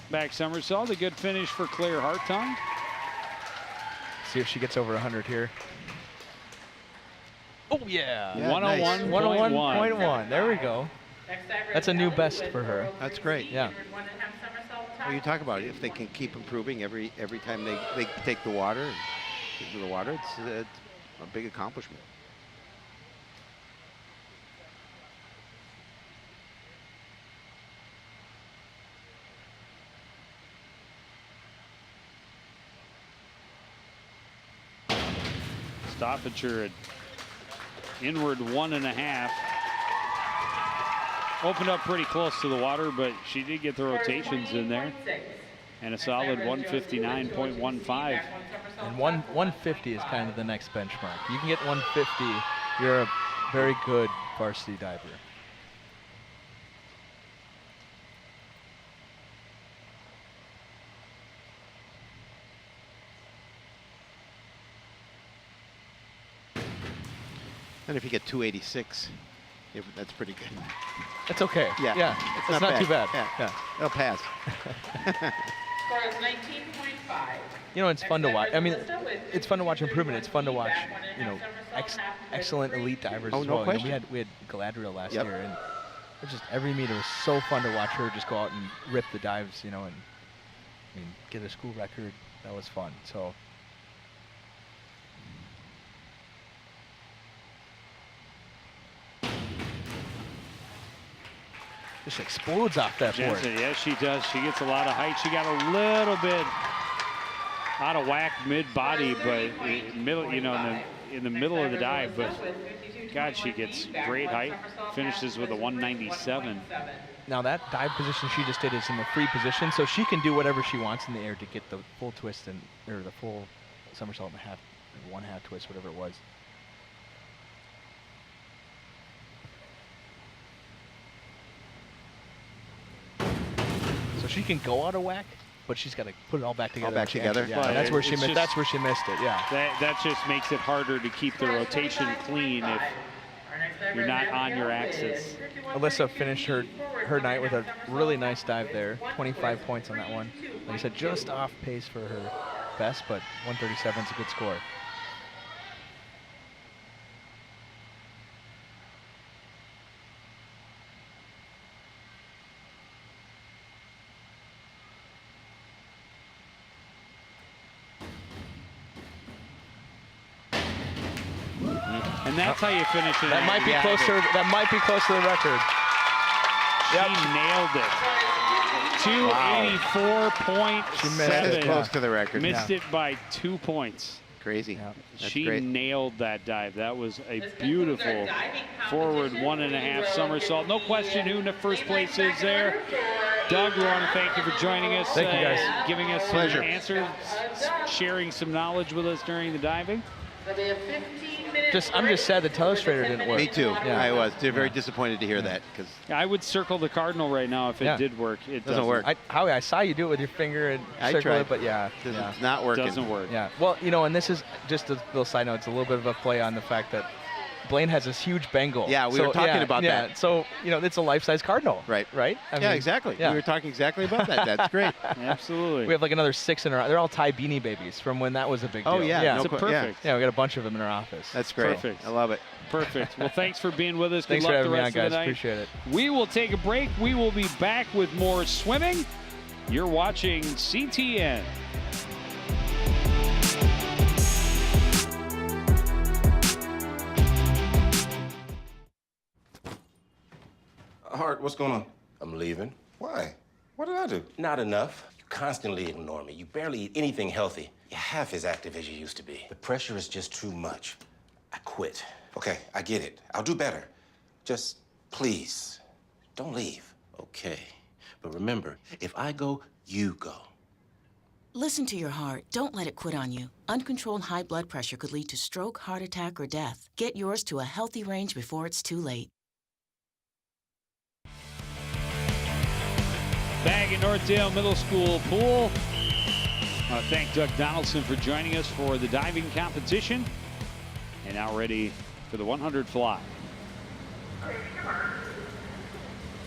Back somersault, a good finish for Claire Hartung. See if she gets over 100 here. Oh, yeah. 101.1. 101.1. There we go. That's a new best for her. That's great. Yeah. Well, you talk about it. If they can keep improving every time they take the water, it's a big accomplishment. Stoffager at inward 1.5. Opened up pretty close to the water, but she did get the rotations in there. And a solid 159.15. And 150 is kind of the next benchmark. You can get 150, you're a very good varsity diver. And if you get 286, that's pretty good. That's okay. Yeah. It's not too bad. Yeah. It'll pass. Score is 19.5. You know, it's fun to watch. I mean, it's fun to watch improvement. It's fun to watch, you know, excellent elite divers Oh, as no well. You know, question. we had Galadriel last Yep. year, and it just every meet it was so fun to watch her just go out and rip the dives, you know, and I mean, get a school record. That was fun. So. Just explodes off that board. Jensen, yes, she does. She gets a lot of height. She got a little bit out of whack mid-body, but middle, you know, in the middle of the dive. But God, she gets great height. Finishes with a 197. Now that dive position she just did is in the free position, so she can do whatever she wants in the air to get the full twist and or the full somersault and one half twist, whatever it was. So she can go out of whack, but she's got to put it all back together. All back together? Yeah, Well, that's where she it's missed. just- That's where she missed it. Yeah. That just makes it harder to keep the rotation clean if you're not on your axis. Alyssa finished her night with a really nice dive there. 25 points on that one. Like I said, just off pace for her best, but 137 is a good score. And that's how you finish it. That might be closer. That might be close to the record. She nailed it. 284.7. She missed That it. is close to the record. Missed it by 2 points. Crazy. Yeah. That's She great. nailed that dive. That was a beautiful forward 1.5 somersault. No question who in the first place is there. Doug, we want to thank you for joining us. Thank you, guys. Giving us some Pleasure. answers, sharing some knowledge with us during the diving. I'm just sad the telestrator didn't work. Me too. Yeah. I was very disappointed to hear that because I would circle the cardinal right now if it Yeah. did work. It Doesn't work. Howie, I saw you do it with your finger and I circle tried. it, but yeah. it's not working. Doesn't work. Yeah. Well, you know, and this is just a little side note. It's a little bit of a play on the fact that Blaine has this huge Bengal. Yeah, we were talking about yeah. that. So, you know, it's a life-size cardinal. Right. Right? I Yeah, mean, exactly. yeah. We were talking exactly about that. That's great. Absolutely. We have like another 6 in our. They're all Thai beanie babies from when that was a big deal. Oh, yeah. Yeah. No It's a que- yeah. perfect. Yeah, we got a bunch of them in our office. That's great. Perfect. I love it. Perfect. Well, thanks for being with us. Good Thanks for luck having the me on, rest of guys. the night. Appreciate it. We will take a break. We will be back with more swimming. You're watching CTN. Hart, what's going on? I'm leaving. Why? What did I do? Not enough. You constantly ignore me. You barely eat anything healthy. You're half as active as you used to be. The pressure is just too much. I quit. Okay, I get it. I'll do better. Just Please, don't leave. Okay. But remember, if I go, you go. Listen to your heart. Don't let it quit on you. Uncontrolled high blood pressure could lead to stroke, heart attack, or death. Get yours to a healthy range before it's too late. Back at Northdale Middle School pool. I want to thank Doug Donaldson for joining us for the diving competition. And now ready for the 100 fly.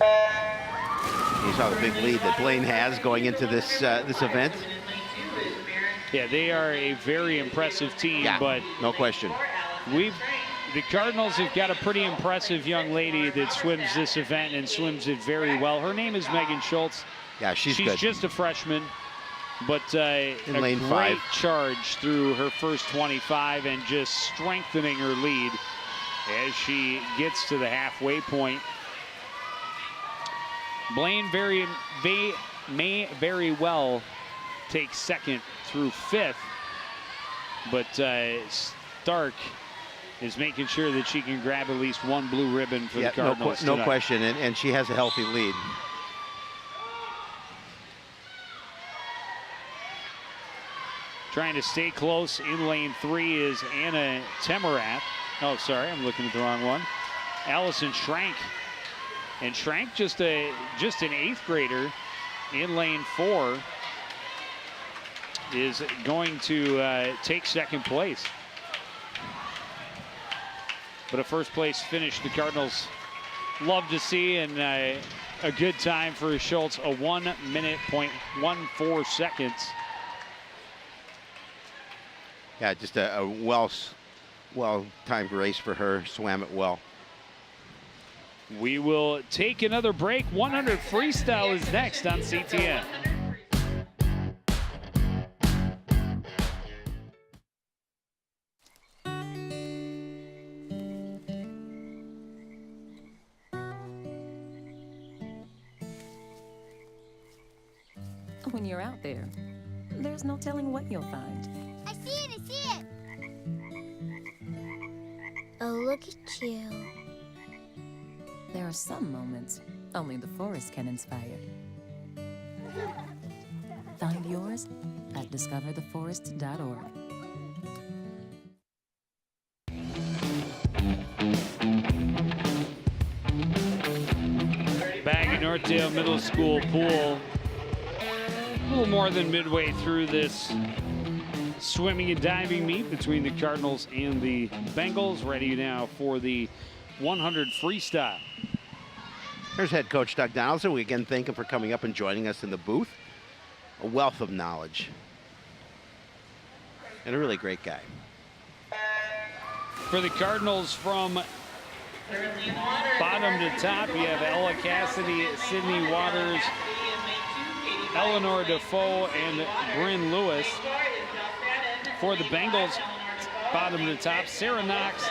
You saw the big lead that Blaine has going into this this event. Yeah, they are a very impressive team, Yeah, but no question. the Cardinals have got a pretty impressive young lady that swims this event and swims it very well. Her name is Megan Schultz. Yeah, she's good. She's just a freshman, but a lane great 5. charge through her first 25 and just strengthening her lead as she gets to the halfway point. Blaine may very well take second through 5th, but Stark is making sure that she can grab at least one blue ribbon for the Cardinals no tonight. question, and she has a healthy lead. Trying to stay close in lane 3 is Anna Temerath. Oh, sorry, I'm looking at the wrong one. Allison Schrank. And Schrank, just an 8th grader in lane 4, is going to take second place. But a first place finish the Cardinals love to see, and a good time for Schultz, a 1:14 seconds. Yeah, just a well-timed race for her. Swam it well. We will take another break. 100 freestyle is next on CTN. When you're out there, there's no telling what you'll find. I see it, I see it! Oh, look at you. There are some moments only the forest can inspire. Find yours at discovertheforest.org. Back at Northdale Middle School pool. A little more than midway through this swimming and diving meet between the Cardinals and the Bengals. Ready now for the 100 freestyle. Here's head coach Doug Donaldson. We again thank him for coming up and joining us in the booth. A wealth of knowledge. And a really great guy. For the Cardinals, from bottom to top, you have Ella Cassidy, Sydney Waters, Eleanor Defoe, and Bryn Lewis. For the Bengals, bottom to top, Sarah Knox,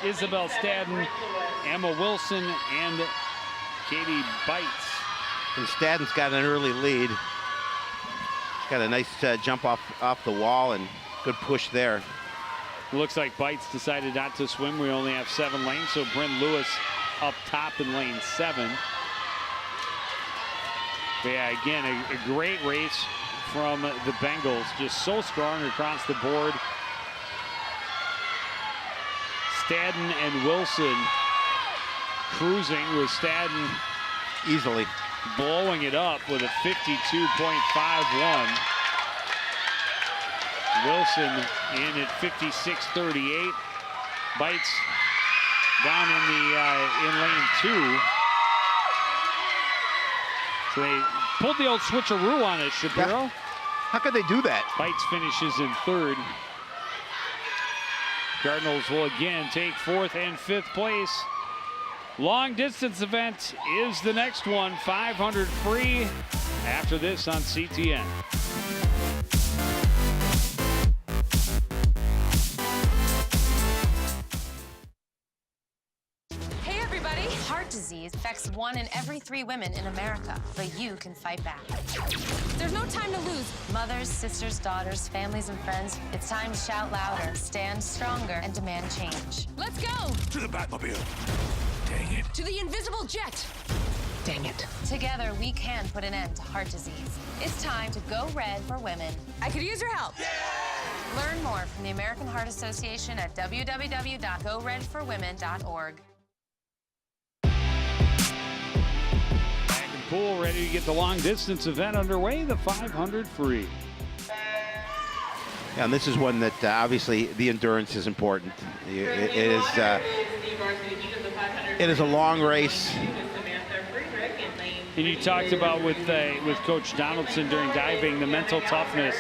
Isabel Stadden, Emma Wilson, and Katie Bites. And Stadden's got an early lead. She's got a nice jump off the wall and good push there. Looks like Bites decided not to swim. We only have 7 lanes, so Bryn Lewis up top in lane 7. But yeah, again, a great race from the Bengals. Just so strong across the board. Stadden and Wilson cruising, with Stadden easily blowing it up with a 52.51. Wilson in at 56.38. Bites down in lane 2. So they pulled the old switcheroo on it, Shapiro. How could they do that? Bites finishes in 3rd. Cardinals will again take 4th and 5th place. Long distance event is the next one, 500 free after this on CTN. Hey everybody! Heart disease affects 1 in every 3 women in America, but you can fight back. There's no time to lose. Mothers, sisters, daughters, families, and friends, it's time to shout louder, stand stronger, and demand change. Let's go! To the Batmobile. Dang it. To the invisible jet. Dang it. Together, we can put an end to heart disease. It's time to go red for women. I could use your help. Yeah! Learn more from the American Heart Association at www.goredforwomen.org. Back in pool, ready to get the long distance event underway, the 500 free. Yeah, and this is one that obviously the endurance is important. It is a long race. And you talked about with Coach Donaldson during diving, the mental toughness.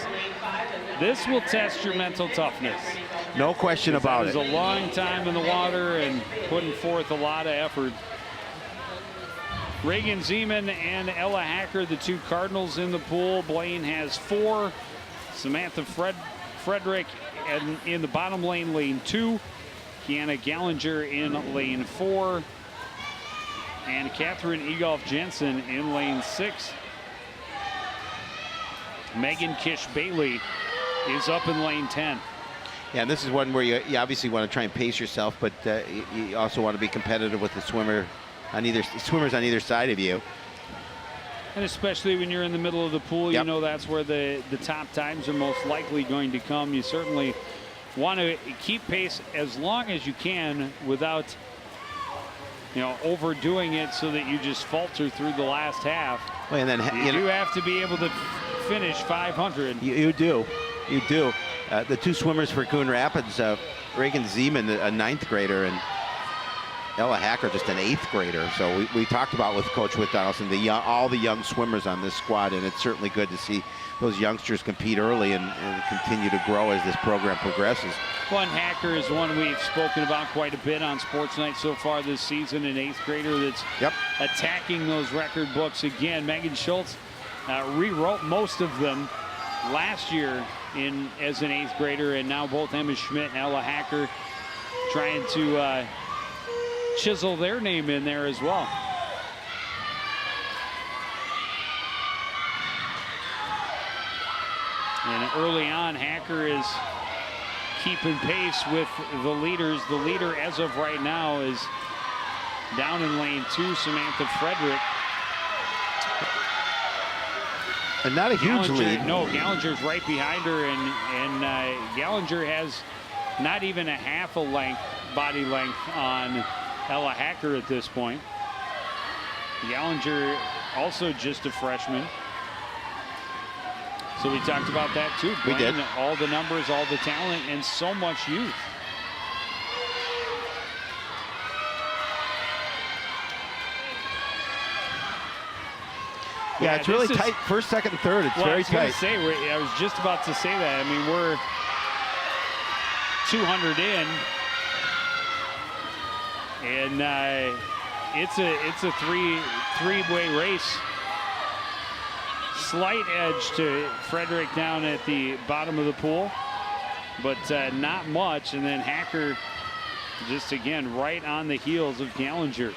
This will test your mental toughness. No question about it. It was a long time in the water and putting forth a lot of effort. Reagan Zeman and Ella Hacker, the 2 Cardinals in the pool. Blaine has 4. Samantha Frederick in the bottom lane, lane 2. Kiana Gallinger in lane 4. And Catherine Egolf Jensen in lane 6. Megan Kish Bailey is up in lane 10. Yeah, and this is one where you obviously want to try and pace yourself, but you also want to be competitive with the swimmers on either side of you. And especially when you're in the middle of the pool, Yep. you know that's where the top times are most likely going to come. You certainly want to keep pace as long as you can without, overdoing it so that you just falter through the last half. Well, and then you have to be able to finish 500. You do. The two swimmers for Coon Rapids, Reagan Zeman, a 9th grader, and Ella Hacker, just an 8th grader. So we talked about with Coach Whit Donaldson, all the young swimmers on this squad, and it's certainly good to see those youngsters compete early and continue to grow as this program progresses. One Hacker is one we've spoken about quite a bit on Sports Night so far this season, an 8th grader that's attacking those record books again. Megan Schultz rewrote most of them last year as an 8th grader, and now both Emma Schmidt and Ella Hacker trying to chisel their name in there as well. And early on, Hacker is keeping pace with the leaders. The leader as of right now is down in lane 2, Samantha Frederick. And not a huge lead. No, Gallinger's right behind her, and Gallinger has not even a half a length, body length on Ella Hacker at this point. Gallinger also just a freshman. So we talked about that too. We did. All the numbers, all the talent, and so much youth. Yeah, it's really tight. First, second, and third. It's very tight. I was just about to say that. I mean, we're 200 in, and it's a three-way race. Slight edge to Frederick down at the bottom of the pool, but not much. And then Hacker just again right on the heels of Gallinger.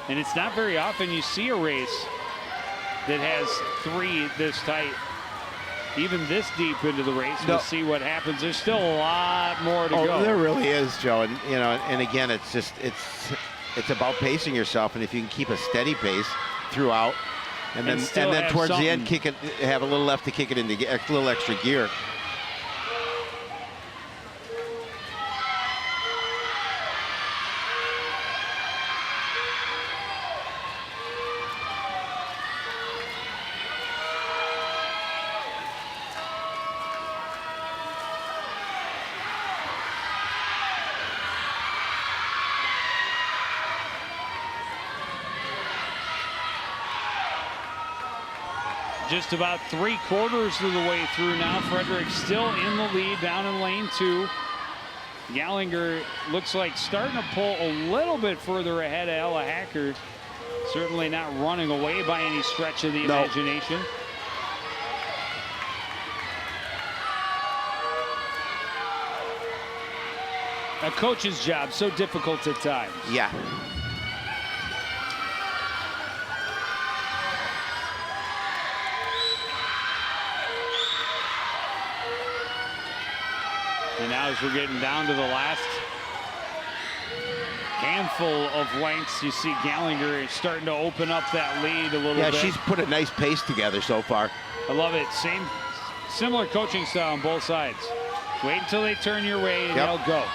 And it's not very often you see a race that has 3 this tight, even this deep into the race. We'll see what happens. There's still a lot more to go. There really is, Joe. And and again, it's about pacing yourself, and if you can keep a steady pace throughout, and then towards the end, have a little left to kick it into a little extra gear. Just about 3/4 of the way through now. Frederick still in the lead down in lane 2. Gallinger looks like starting to pull a little bit further ahead of Ella Hacker. Certainly not running away by any stretch of the imagination. A coach's job, so difficult at times. Yeah. And now as we're getting down to the last handful of lengths, you see Gallinger starting to open up that lead a little bit. Yeah, she's put a nice pace together so far. I love it. Similar coaching style on both sides. Wait until they turn your way and they'll go.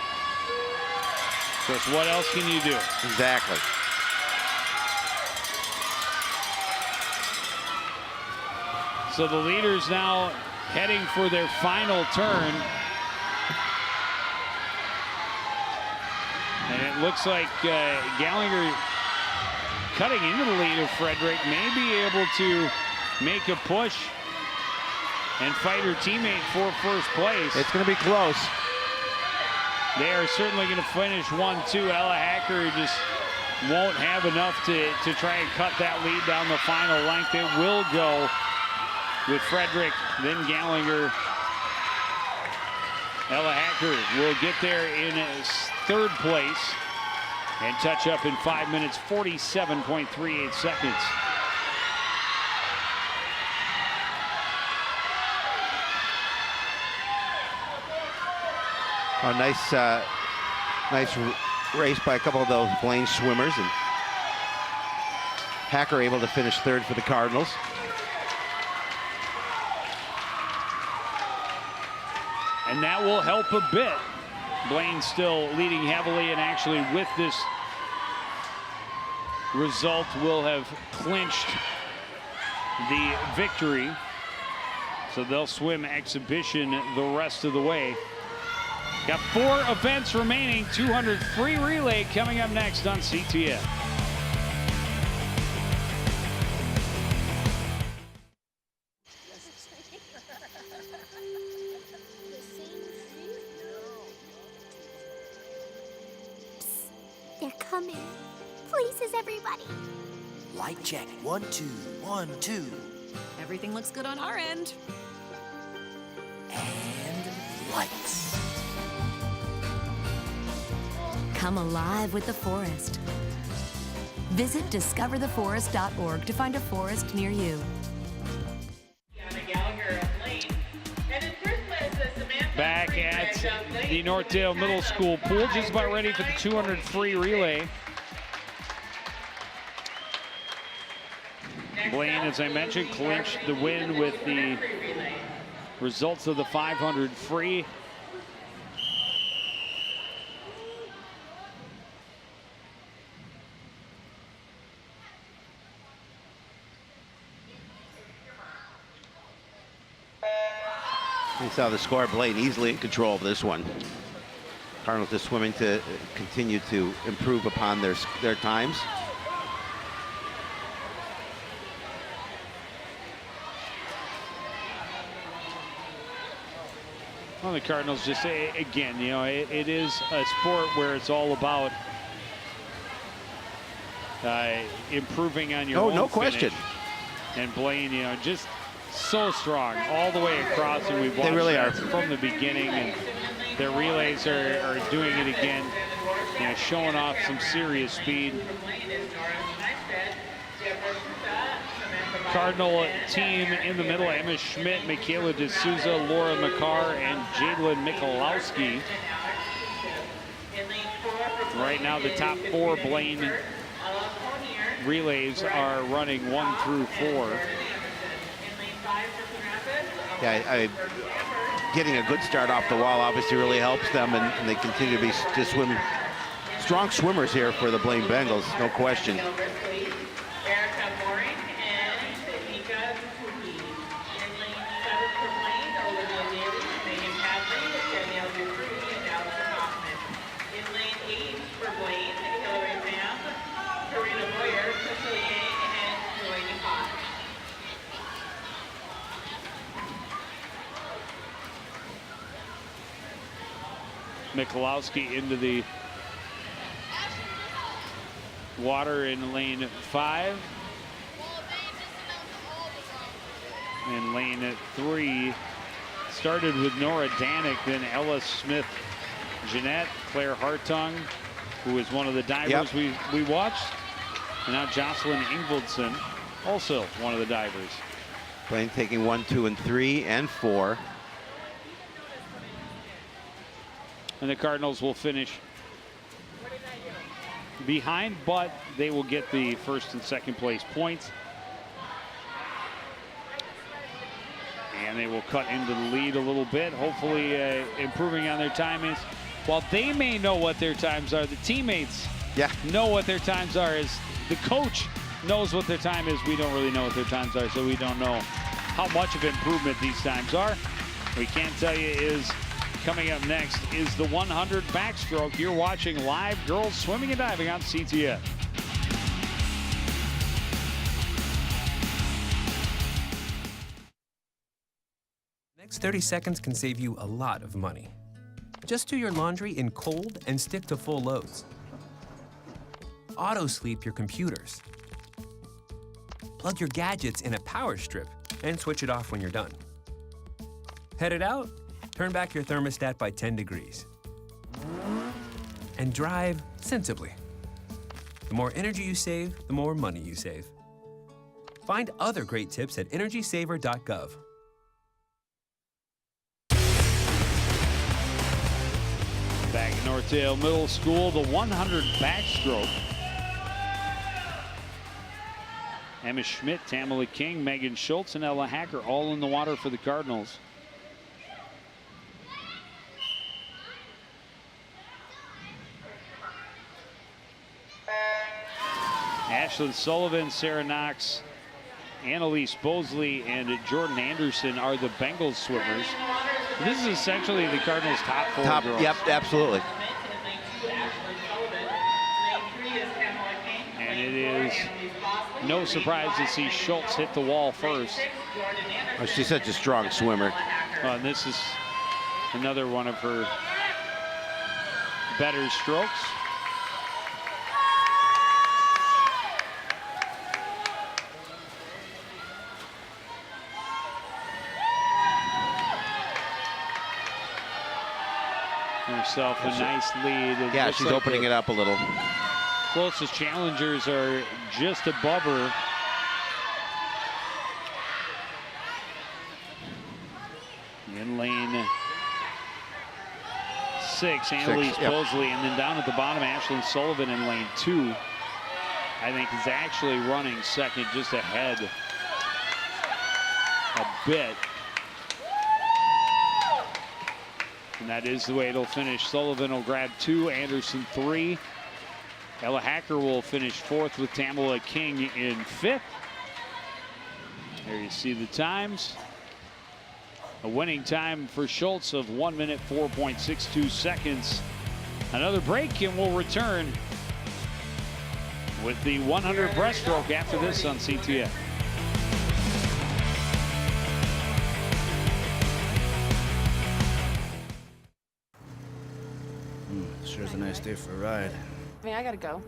Because what else can you do? Exactly. So the leaders now heading for their final turn. And it looks like Gallinger cutting into the lead of Frederick may be able to make a push and fight her teammate for first place. It's going to be close. They are certainly going to finish 1-2. Ella Hacker just won't have enough to try and cut that lead down the final length. It will go with Frederick, then Gallinger. Ella Hacker will get there in third place and touch up in 5 minutes, 47.38 seconds. A nice race by a couple of those Blaine swimmers, and Hacker able to finish third for the Cardinals. And that will help a bit. Blaine still leading heavily, and actually with this result will have clinched the victory. So they'll swim exhibition the rest of the way. Got 4 events remaining. 200 free relay coming up next on CTF. They're coming. Places, everybody. Light check. 1, 2, 1, 2. Everything looks good on our end. And lights. Come alive with the forest. Visit discovertheforest.org to find a forest near you. Back at the Northdale Middle School pool, just about ready for the 200 free relay. Blaine, as I mentioned, clinched the win with the results of the 500 free. You saw the score. Blaine easily in control of this one. Cardinals just swimming to continue to improve upon their times. Well, the Cardinals just, again, you know, it is a sport where it's all about improving on your own no finish. question. And Blaine, you know, just so strong all the way across, and we've watched They really that are from the beginning, and their relays are doing it again, you know, showing off some serious speed. Cardinal team in the middle: Emma Schmidt, Michaela D'Souza, Laura McCarr, and Jadlyn Michalowski. Right now, the top 4 Blaine relays are running 1 through 4. Yeah, getting a good start off the wall obviously really helps them, and they continue to be just strong swimmers here for the Blaine Bengals, no question. Michalowski into the water in lane 5. And lane 3 started with Nora Danik, then Ella Smith Jeanette, Claire Hartung, who was one of the divers we watched, and now Jocelyn Ingvoldson, also one of the divers. Blaine taking 1, 2, and 3, and 4. And the Cardinals will finish behind, but they will get the first and second place points. And they will cut into the lead a little bit, hopefully improving on their timings. While they may know what their times are, the teammates know what their times are. As the coach knows what their time is, we don't really know what their times are, so we don't know how much of improvement these times are. We can't tell you is coming up next is the 100 backstroke. You're watching live girls swimming and diving on CTF. Next 30 seconds can save you a lot of money. Just do your laundry in cold and stick to full loads. Auto sleep your computers. Plug your gadgets in a power strip and switch it off when you're done. Headed out? Turn back your thermostat by 10 degrees. And drive sensibly. The more energy you save, the more money you save. Find other great tips at energysaver.gov. Back at Northdale Middle School, the 100 backstroke. Emma Schmidt, Tamala King, Megan Schultz, and Ella Hacker all in the water for the Cardinals. Ashlyn Sullivan, Sarah Knox, Annalise Bosley, and Jordan Anderson are the Bengals swimmers. This is essentially the Cardinals' top four girls. Yep, absolutely. And it is no surprise to see Schultz hit the wall first. Oh, she's such a strong swimmer. And this is another one of her better strokes. Herself a nice lead. Yeah, she's opening it up a little. Closest challengers are just above her. In lane 6, Annalise Bosley, and then down at the bottom, Ashlyn Sullivan in lane 2. I think is actually running second, just ahead a bit. And that is the way it'll finish. Sullivan will grab 2, Anderson 3. Ella Hacker will finish 4th with Tamala King in 5th. There you see the times. A winning time for Schultz of 1 minute 4.62 seconds. Another break and we'll return with the 100 breaststroke after this on CTF. Sure is a nice day for a ride. I mean, I gotta go.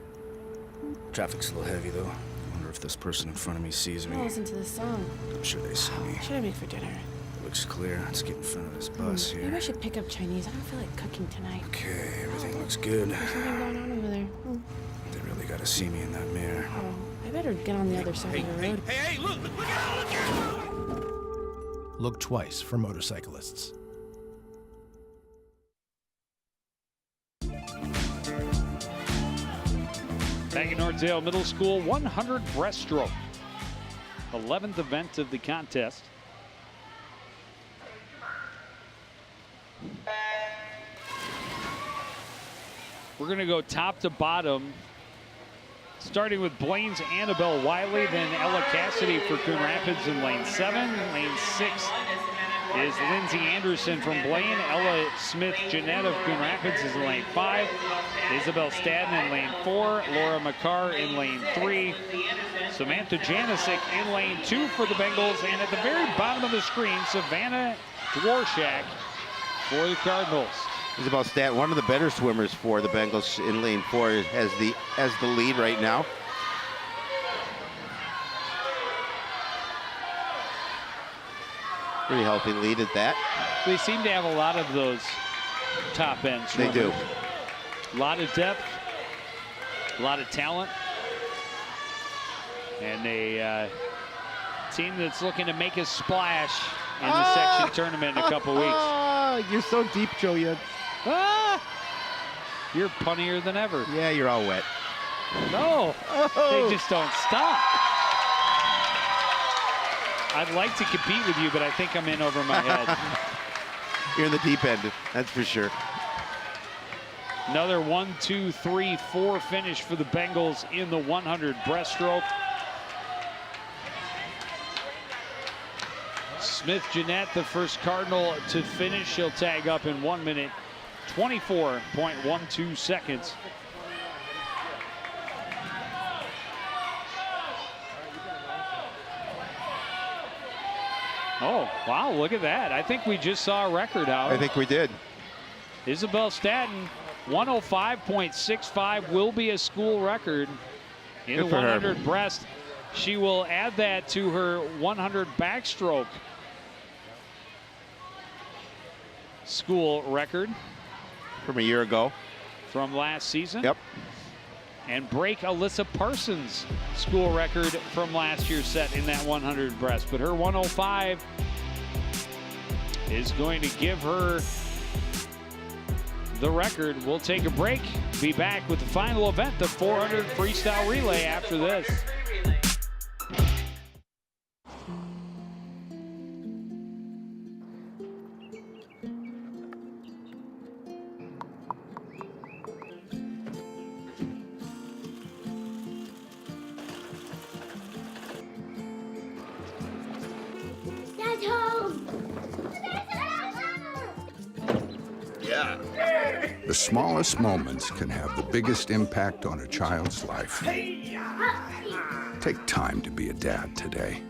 Traffic's a little heavy, though. I wonder if this person in front of me sees me. I'll listen to this song. I'm sure they see me. What should I make for dinner? It looks clear. Let's get in front of this bus here. Maybe I should pick up Chinese. I don't feel like cooking tonight. Okay, everything looks good. There's something going on over there. They really gotta see me in that mirror. Oh, I better get on the other side of the road. Hey, look out! Look twice for motorcyclists. Back at Northdale Middle School, 100 breaststroke. 11th event of the contest. We're going to go top to bottom, starting with Blaine's Annabelle Wiley, then Ella Cassidy for Coon Rapids in lane 7. Lane 6 is Lindsay Anderson from Blaine. Ella Smith Jeanette of Coon Rapids is in lane 5. Isabel Stadden in lane 4. Laura McCarr in lane 3. Samantha Janisic in lane 2 for the Bengals. And at the very bottom of the screen, Savannah Dworshak for the Cardinals. Isabel Stadden, one of the better swimmers for the Bengals in lane 4, as the lead right now. Pretty healthy lead at that. They seem to have a lot of those top end swimmers. They do. A lot of depth, a lot of talent, and a team that's looking to make a splash in the section tournament in a couple weeks. You're so deep, Julian. You're punnier than ever. Yeah, you're all wet. No, they just don't stop. I'd like to compete with you, but I think I'm in over my head. You're in the deep end, that's for sure. Another 1, 2, 3, 4 finish for the Bengals in the 100 breaststroke. Smith Jeanette, the first Cardinal to finish. She'll tag up in 1 minute 24.12 seconds. Oh, wow, look at that. I think we just saw a record, Howard. I think we did. Isabel Stadden, 105.65 will be a school record in the 100 breast. She will add that to her 100 backstroke school record. From a year ago. From last season. Yep. And break Alyssa Parsons' school record from last year's set in that 100 breast. But her 105 is going to give her the record. We'll take a break. Be back with the final event, the 400 freestyle relay after this. Dad's home! Yeah. The smallest moments can have the biggest impact on a child's life. Take time to be a dad today.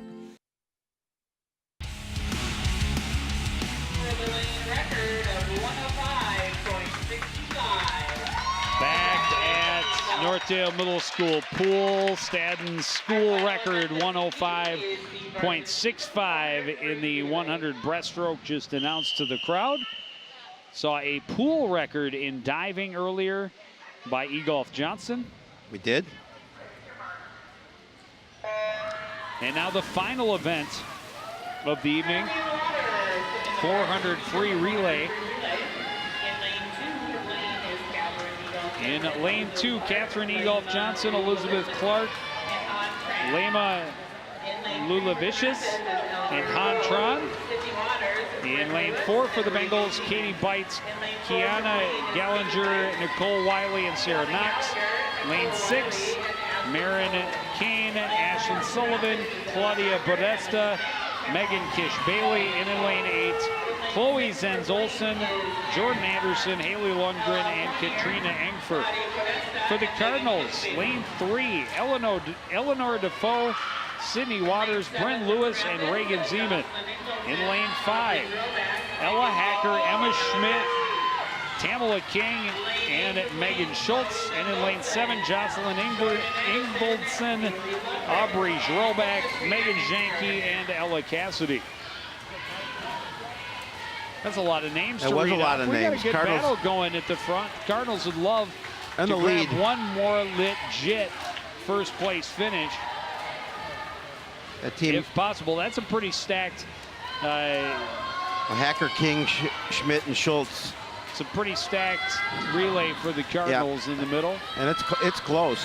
Back at Northdale Middle School pool, Stadden's school record 105.65 in the 100 breaststroke just announced to the crowd. Saw a pool record in diving earlier by Egolf Johnson. We did. And now the final event of the evening, 400 free relay. In lane 2, Catherine Egolf Johnson, Elizabeth Clark, Lema Lulavicius, and Han Tron. In lane 4 for the Bengals, Katie Bites, Kiana Gallinger, Nicole Wiley, and Sarah Knox. Lane 6, Marin Kane, Ashlyn Sullivan, Claudia Podesta, Megan Kish-Bailey. And in lane 8, Chloe Zenz-Olsen, Jordan Anderson, Haley Lundgren, and Katrina Engfer. For the Cardinals, lane 3, Eleanor Defoe, Sydney Waters, Bryn Lewis, and Reagan Zeman. In lane 5, Ella Hacker, Emma Schmidt, Tamala King, and Megan Schultz. And in lane 7, Jocelyn Ingvoldson, Aubrey Zroback, Megan Janke, and Ella Cassidy. That's a lot of names to read. That was a lot of names. We got a good battle going at the front. Cardinals would love to grab one more legit first place finish. That team, if possible. That's a pretty stacked Hacker, King, Schmidt, and Schultz. It's a pretty stacked relay for the Cardinals in the middle. And it's close.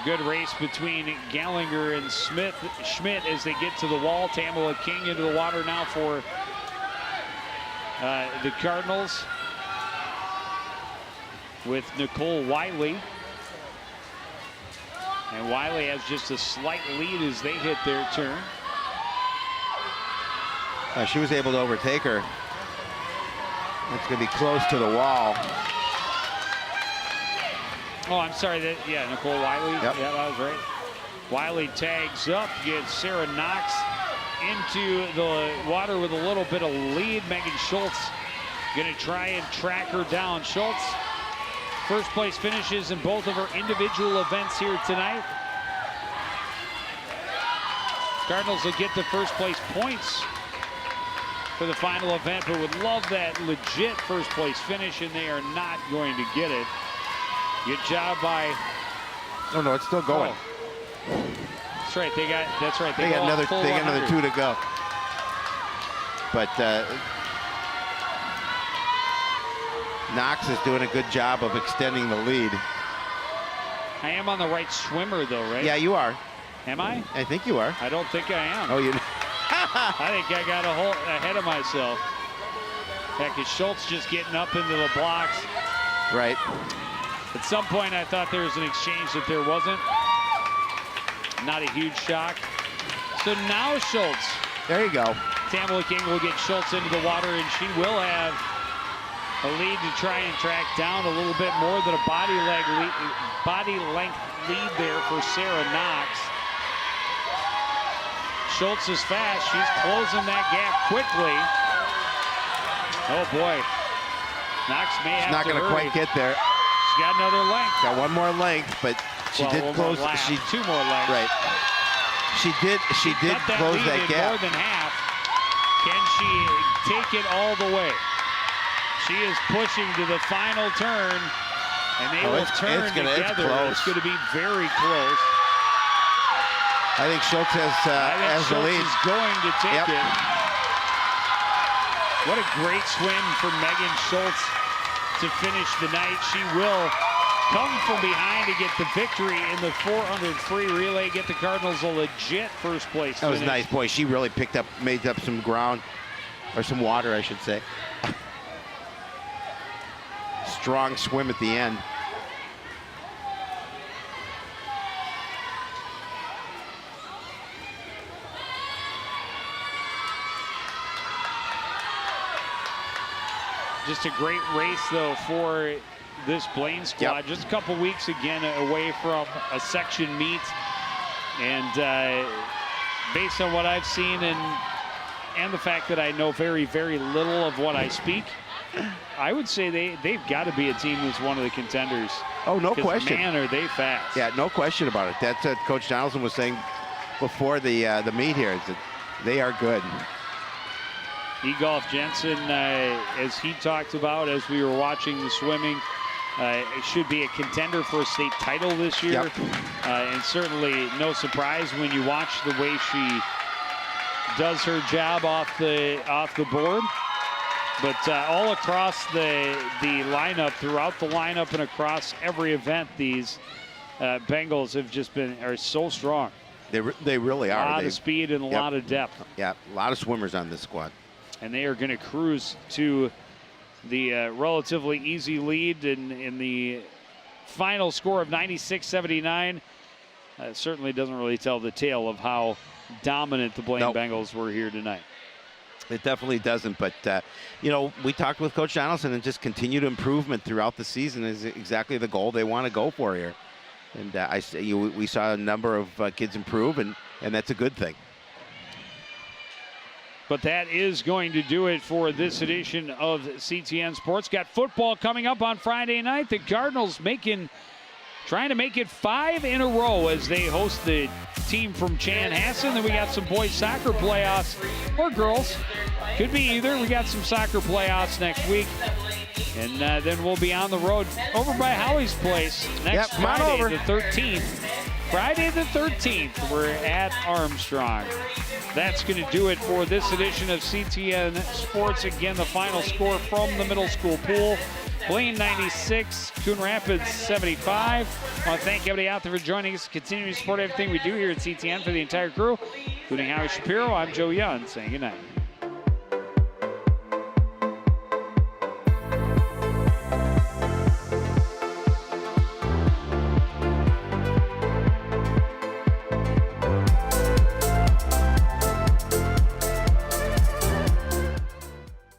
Good race between Gallinger and Schmidt as they get to the wall. Tamala King into the water now for the Cardinals with Nicole Wiley. And Wiley has just a slight lead as they hit their turn. She was able to overtake her. It's going to be close to the wall. Oh, I'm sorry. Nicole Wiley. Yep. Yeah, that was right. Wiley tags up, gets Sarah Knox into the water with a little bit of lead. Megan Schultz going to try and track her down. Schultz, first place finishes in both of her individual events here tonight. Cardinals will get the first place points for the final event, but would love that legit first place finish, and they are not going to get it. Good job by. Oh no, it's still going. Oh. That's right. They got another 2 to go. But Knox is doing a good job of extending the lead. I am on the right swimmer though, right? Yeah, you are. Am I? I think you are. I don't think I am. Oh, you. I think I got ahead of myself. Heck, is Schultz just getting up into the blocks? Right. At some point, I thought there was an exchange that there wasn't. Not a huge shock. So now Schultz. There you go. Tamala King will get Schultz into the water, and she will have a lead to try and track down a little bit more than a body length lead there for Sarah Knox. Schultz is fast. She's closing that gap quickly. Oh boy. Knox may have to hurry. She's not going to quite get there. She's got another length. Got one more length, but she did close. Two more lengths. Right. She did close that gap. More than half. Can she take it all the way? She is pushing to the final turn, and they will turn together. It's going to be very close. I think Schultz has the lead. Schultz is going to take it. What a great swim for Megan Schultz to finish the night. She will come from behind to get the victory in the 400 free relay, get the Cardinals a legit first place That was finish. nice, boy. She really made up some ground, or some water, I should say. Strong swim at the end. Just a great race, though, for this Blaine squad. Yep. Just a couple weeks again away from a section meet. And based on what I've seen and the fact that I know very, very little of what I speak, I would say they've got to be a team that's one of the contenders. Oh, no question. Man, are they fast. Yeah, no question about it. That's what Coach Donaldson was saying before the meet here, is that they are good. Egolf Jensen, as he talked about as we were watching the swimming, should be a contender for a state title this year. Yep. And certainly no surprise when you watch the way she does her job off the board. But all across the lineup, throughout the lineup and across every event, these Bengals have just are so strong. They really are. A lot of speed and a lot of depth. Yeah, a lot of swimmers on this squad. And they are going to cruise to the relatively easy lead in the final score of 96-79. Certainly doesn't really tell the tale of how dominant the Blaine Bengals were here tonight. It definitely doesn't, but you know, we talked with Coach Donaldson, and just continued improvement throughout the season is exactly the goal they want to go for here. And we saw a number of kids improve, and that's a good thing. But that is going to do it for this edition of CTN Sports. Got football coming up on Friday night. The Cardinals trying to make it 5 in a row as they host the team from Chanhassen. Then we got some boys soccer playoffs, or girls. Could be either. We got some soccer playoffs next week. And then we'll be on the road over by Howie's place next Friday the 13th. Friday the 13th, we're at Armstrong. That's going to do it for this edition of CTN Sports. Again, the final score from the middle school pool. Blaine 96, Coon Rapids 75. I want to thank everybody out there for joining us, continuing to support everything we do here at CTN. For the entire crew, including Howie Shapiro, I'm Joe Young, saying goodnight.